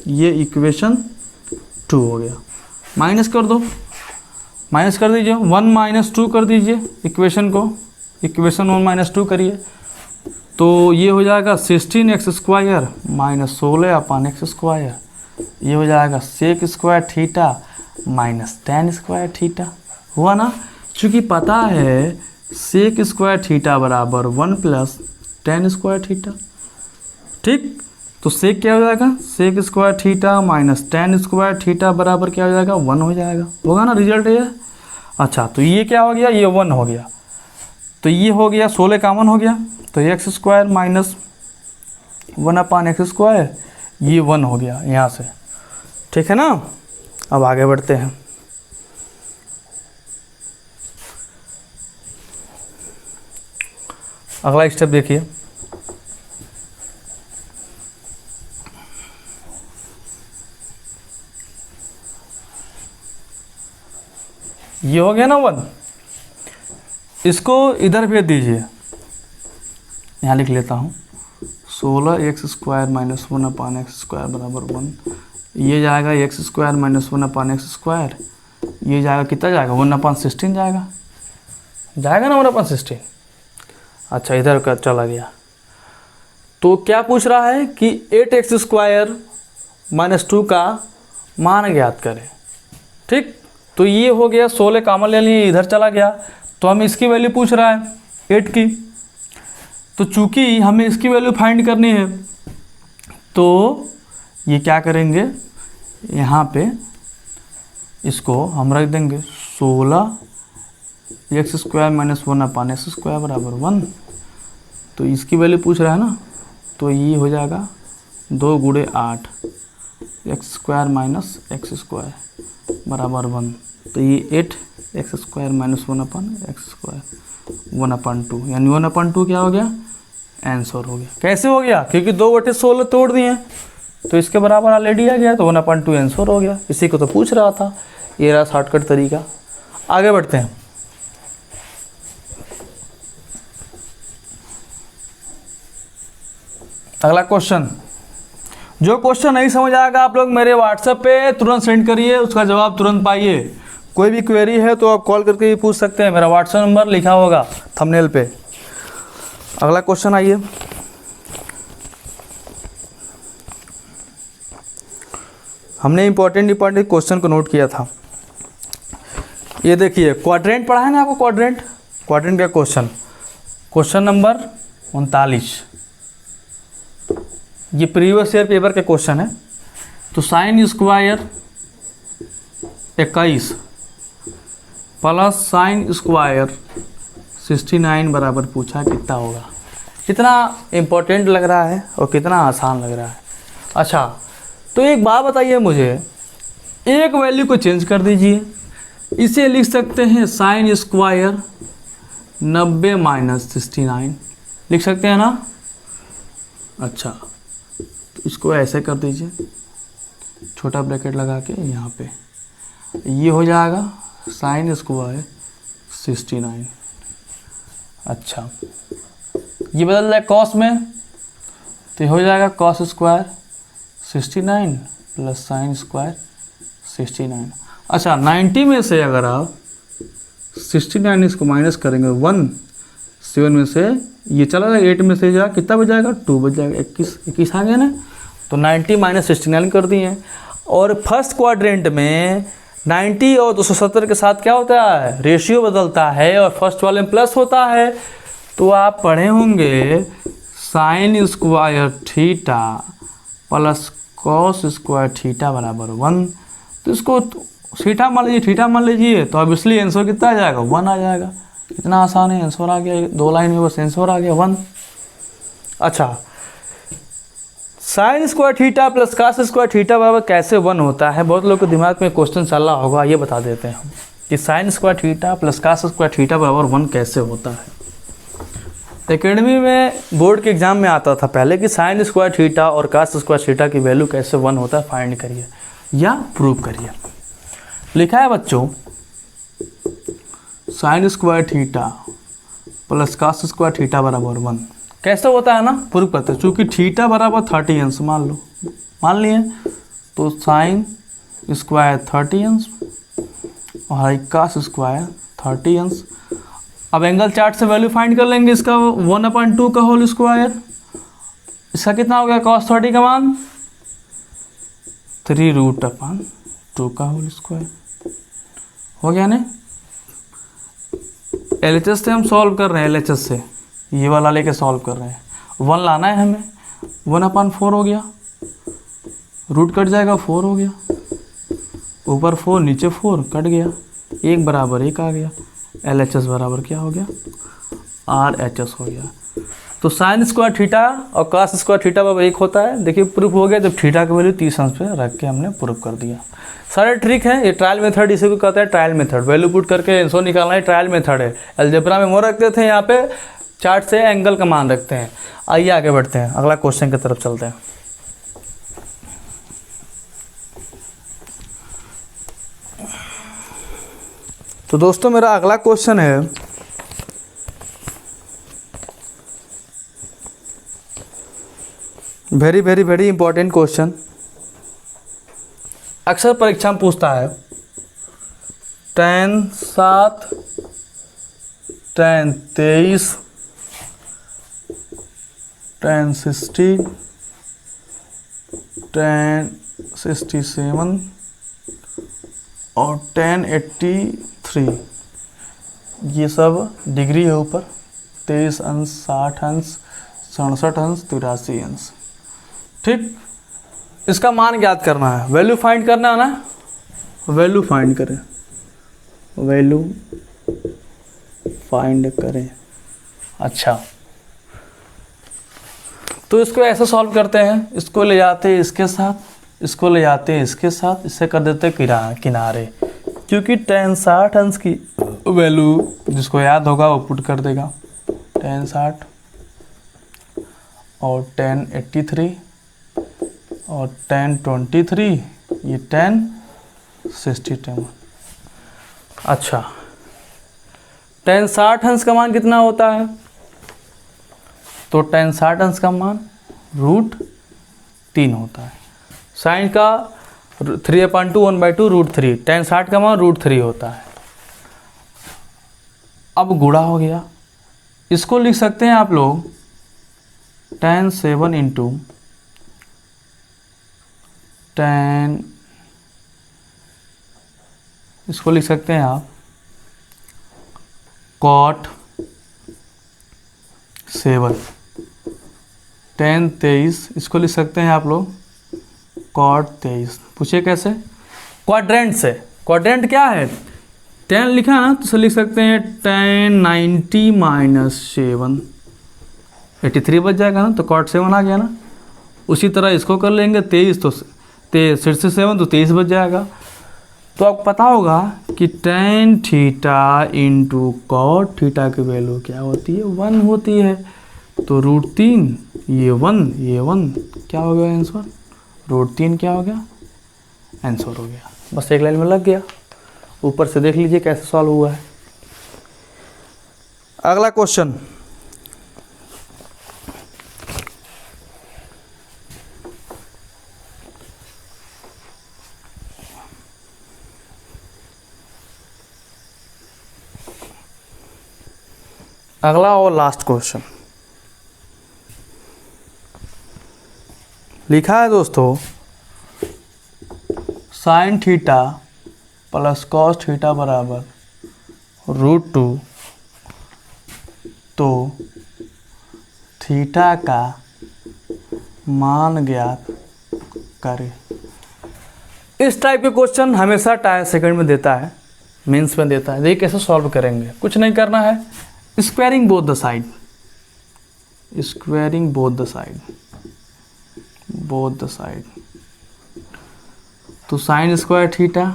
ये इक्वेशन 2 हो गया। माइनस कर दो, माइनस कर दीजिए, 1 - 2 कर दीजिए इक्वेशन को, इक्वेशन 1 - 2 करिए तो ये हो जाएगा 16x square minus 16/x square, ये हो जाएगा sec square theta minus tan square theta. हुआ ना, चूँकि पता है सेक स्क्वायर थीटा बराबर 1 + tan स्क्वायर थीटा। ठीक, तो सेक क्या हो जाएगा, sec square theta minus tan square theta बराबर क्या हो जाएगा 1 हो जाएगा, होगा ना रिजल्ट ये। अच्छा तो ये क्या हो गया, ये 1 हो गया, तो ये हो गया 16 कॉमन हो गया, तो x square minus 1/x square, ये 1 हो गया यहाँ से। ठीक है ना, अब आगे बढ़ते हैं। अगला स्टेप देखिए, ये हो गया ना 1, इसको इधर भेज दीजिए, यहाँ लिख लेता हूँ 16x square minus 1/x square बराबर 1, ये जाएगा x square minus 1/x square, ये जाएगा कितना जाएगा 1/16 जाएगा, जाएगा ना 1/16। अच्छा इधर का चला गया, तो क्या पूछ रहा है कि 8x स्क्वायर माइनस 2 का मान ज्ञात करें। ठीक, तो ये हो गया 16 कॉमन ले लिए, इधर चला गया, तो हम इसकी वैल्यू पूछ रहा है 8 की। तो चूंकि हमें इसकी वैल्यू फाइंड करनी है तो ये क्या करेंगे, यहाँ पे इसको हम रख देंगे 16x square minus 1/x square बराबर 1। तो इसकी वैल्यू पूछ रहा है ना, तो ये हो जाएगा 2 × 8 x square minus x square बराबर 1। तो ये 8x square minus 1/x square 1/2, यानी 1/2 क्या हो गया आंसर हो गया। कैसे हो गया, क्योंकि 2/16 तोड़ दिए हैं तो इसके बराबर ऑलरेडी आ गया, तो 1/2 आंसर हो गया। इसी को तो पूछ रहा था, ये रहा शॉर्टकट तरीका। आगे बढ़ते हैं। अगला क्वेश्चन, जो क्वेश्चन नहीं समझ आएगा आप लोग मेरे व्हाट्सएप पे तुरंत सेंड करिए, उसका जवाब तुरंत पाइए। कोई भी क्वेरी है तो आप कॉल करके भी पूछ सकते हैं, मेरा व्हाट्सएप नंबर लिखा होगा थंबनेल पे। अगला क्वेश्चन आइए, हमने इंपॉर्टेंट क्वेश्चन को नोट किया था। ये देखिए क्वाड्रेंट पढ़ा है ना आपको, क्वाड्रेंट का क्वेश्चन नंबर 39, ये प्रीवियस ईयर पेपर के क्वेश्चन है। तो sine square 21 plus sine square 69 बराबर पूछा, कितना होगा। कितना इम्पोर्टेंट लग रहा है और कितना आसान लग रहा है। अच्छा तो एक बात बताइए मुझे, एक वैल्यू को चेंज कर दीजिए, इसे लिख सकते हैं साइन स्क्वायर 90 माइनस 69, लिख सकते हैं ना। अच्छा तो इसको ऐसे कर दीजिए, छोटा ब्रैकेट लगा के यहाँ पे, ये हो जाएगा साइन स्क्वायर 69। अच्छा ये बदल जाए कॉस में, तो हो जाएगा cos square 69 plus sine square 69। अच्छा 90 में से अगर आप 69 इसको माइनस करेंगे 1, 7 में से ये चला गया, 8 में से जा कितना बच जाएगा, 2 बच जाएगा, 21 आ गया ना। तो 90 माइनस 69 कर दिए। और फर्स्ट क्वाड्रेंट में 90 और 270 के साथ क्या होता है, रेशियो बदलता है और फर्स्ट वाले में प्लस होता है। तो आप पढ़े होंगे sign square theta plus cos square theta बराबर 1। तो इसको थीटा मान लीजिए, थीटा मान लीजिए, तो ऑब्वियसली आंसर कितना आ जाएगा, 1 आ जाएगा। इतना आसान है, आंसर आ गया, 2 लाइन में बस आंसर आ गया 1। अच्छा sine square theta plus cos square theta बराबर कैसे 1 होता है, बहुत लोगों के दिमाग में क्वेश्चन चल रहा होगा, ये बता देते हैं हम कि sine square theta plus cos square theta बराबर 1 कैसे होता है। एकेडमी में बोर्ड के एग्जाम में आता था पहले कि साइन स्क्वायर थीटा और कास स्क्वायर थीटा की वैल्यू कैसे 1 होता है, फाइंड करिए या प्रूव करिए। लिखा है बच्चों sine square theta plus cos square theta बराबर 1 कैसे होता है ना, प्रूव करते हैं। चूँकि थीटा बराबर 30 अंश मान लो, मान लिए, तो साइन स्क्वायर 30 अंश और कास स्क्वायर 30 अंश। अब एंगल चार्ट से वैल्यू फाइंड कर लेंगे इसका 1/2 का होल स्क्वायर। इसका कितना हो गया cos 30 का मान 3√2 का होल स्क्वायर हो गया ना। LHS से हम सॉल्व कर रहे हैं, LHS से ये वाला लेके सॉल्व कर रहे हैं, 1 लाना है हमें, 1/4 हो गया, रूट कट जाएगा 4 हो गया, ऊपर 4 नीचे 4 कट गया, 1 बराबर 1 आ गया। LHS बराबर क्या हो गया, RHS हो गया। तो साइन स्क्वायर थीटा और कास स्क्वायर थीटा बराबर 1 होता है। देखिए प्रूफ हो गया, जब थीटा की वैल्यू 30 अंश पे रख के हमने प्रूफ कर दिया। सारे ट्रिक है, ये ट्रायल मेथड इसी को कहते हैं, ट्रायल मेथड। वैल्यू पुट करके आंसर निकालना ही ट्रायल मेथड है। अलजेब्रा में वो रखते थे, यहाँ पे चार्ट से एंगल का मान रखते हैं। आइए आगे बढ़ते हैं, अगला क्वेश्चन की तरफ चलते हैं। तो दोस्तों मेरा अगला क्वेश्चन है, very very very important question, अक्सर परीक्षा में पूछता है। tan 7 tan 23 tan 60 tan 67 और tan 83, ये सब डिग्री है ऊपर, 23 अंश 60 अंश 67 अंश 83 अंश। ठीक, इसका मान ज्ञात करना है, वैल्यू फाइंड करना है ना, वैल्यू फाइंड करें, वैल्यू फाइंड करें। अच्छा तो इसको ऐसे सॉल्व करते हैं, इसको ले जाते हैं इसके साथ, इसको ले जाते हैं इसके साथ, इससे कर देते हैं किनारे, क्योंकि tan 60 अंश की वैल्यू जिसको याद होगा वो पुट कर देगा, tan 60 और tan 83 और tan 23, ये tan 67। अच्छा tan 60 अंश का मान कितना होता है, तो tan 60 अंश का मान √3 होता है। साइन का 3/2 1/2 √3, tan 60 का मान √3 होता है। अब गुणा हो गया, इसको लिख सकते हैं आप लोग tan 7 इंटू tan, इसको लिख सकते हैं आप cot 7, tan 23, इसको लिख सकते हैं आप लोग cot 23। पूछिए कैसे, क्वाड्रेंट से। क्वाड्रेंट क्या है, tan लिखा ना तो लिख सकते हैं tan 90 माइनस 7, 83 बच जाएगा ना, तो cot 7 आ गया ना। उसी तरह इसको कर लेंगे 23, तो 67 तो 23 बच जाएगा। तो आपको पता होगा कि tan theta into cot theta की वैल्यू क्या होती है, 1 होती है। तो √3 ये 1 क्या हो गया आंसर, √3 क्या हो गया आंसर हो गया। बस एक लाइन में लग गया, ऊपर से देख लीजिए कैसे सॉल्व हुआ है। अगला क्वेश्चन, अगला और लास्ट क्वेश्चन लिखा है दोस्तों, sine theta plus cos theta बराबर √2, तो थीटा का मान ज्ञात करें। इस टाइप के क्वेश्चन हमेशा सेकंड में देता है, मेंस में देता है। देखिए कैसे सॉल्व करेंगे, कुछ नहीं करना है, squaring both the side, squaring both the side, both the side. तो sine square theta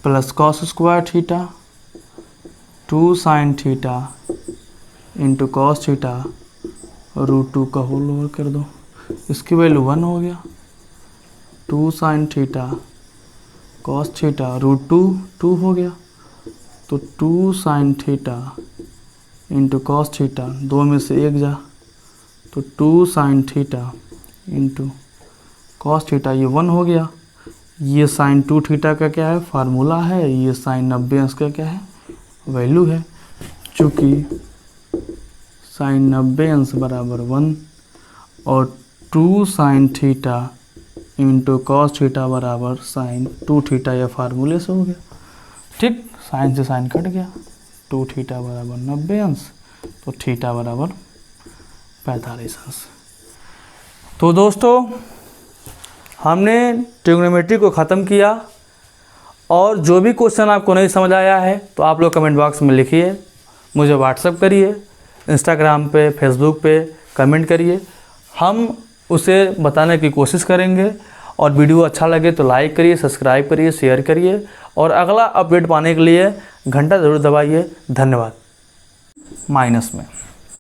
plus cos square theta 2 sine theta into cos theta √2 का होल ओवर कर दो, इसकी वैल्यू 1 हो गया। 2 साइन थीटा कॉस थीटा √2 2 हो गया, तो 2 sine theta into cos theta, 2 में से 1 जा, तो 2 sine theta into cos theta, ये 1 हो गया। ये साइन 2 थीटा का क्या है, फार्मूला है, ये साइन 90 अंश का क्या है, वैल्यू है। चूँकि साइन 90 अंश बराबर 1 और 2 sine theta into cos theta बराबर साइन 2 थीटा, यह फार्मूले से हो गया। ठीक, साइन से साइन कट गया, 2 थीटा बराबर 90 अंश, तो थीटा बराबर 45 अंश। तो दोस्तों हमने ट्रिग्नोमेट्री को ख़त्म किया, और जो भी क्वेश्चन आपको नहीं समझ आया है तो आप लोग कमेंट बॉक्स में लिखिए, मुझे व्हाट्सएप करिए, इंस्टाग्राम पे, फेसबुक पे कमेंट करिए, हम उसे बताने की कोशिश करेंगे। और वीडियो अच्छा लगे तो लाइक करिए, सब्सक्राइब करिए, शेयर करिए, और अगला अपडेट पाने के लिए घंटा ज़रूर दबाइए। धन्यवाद। माइनस में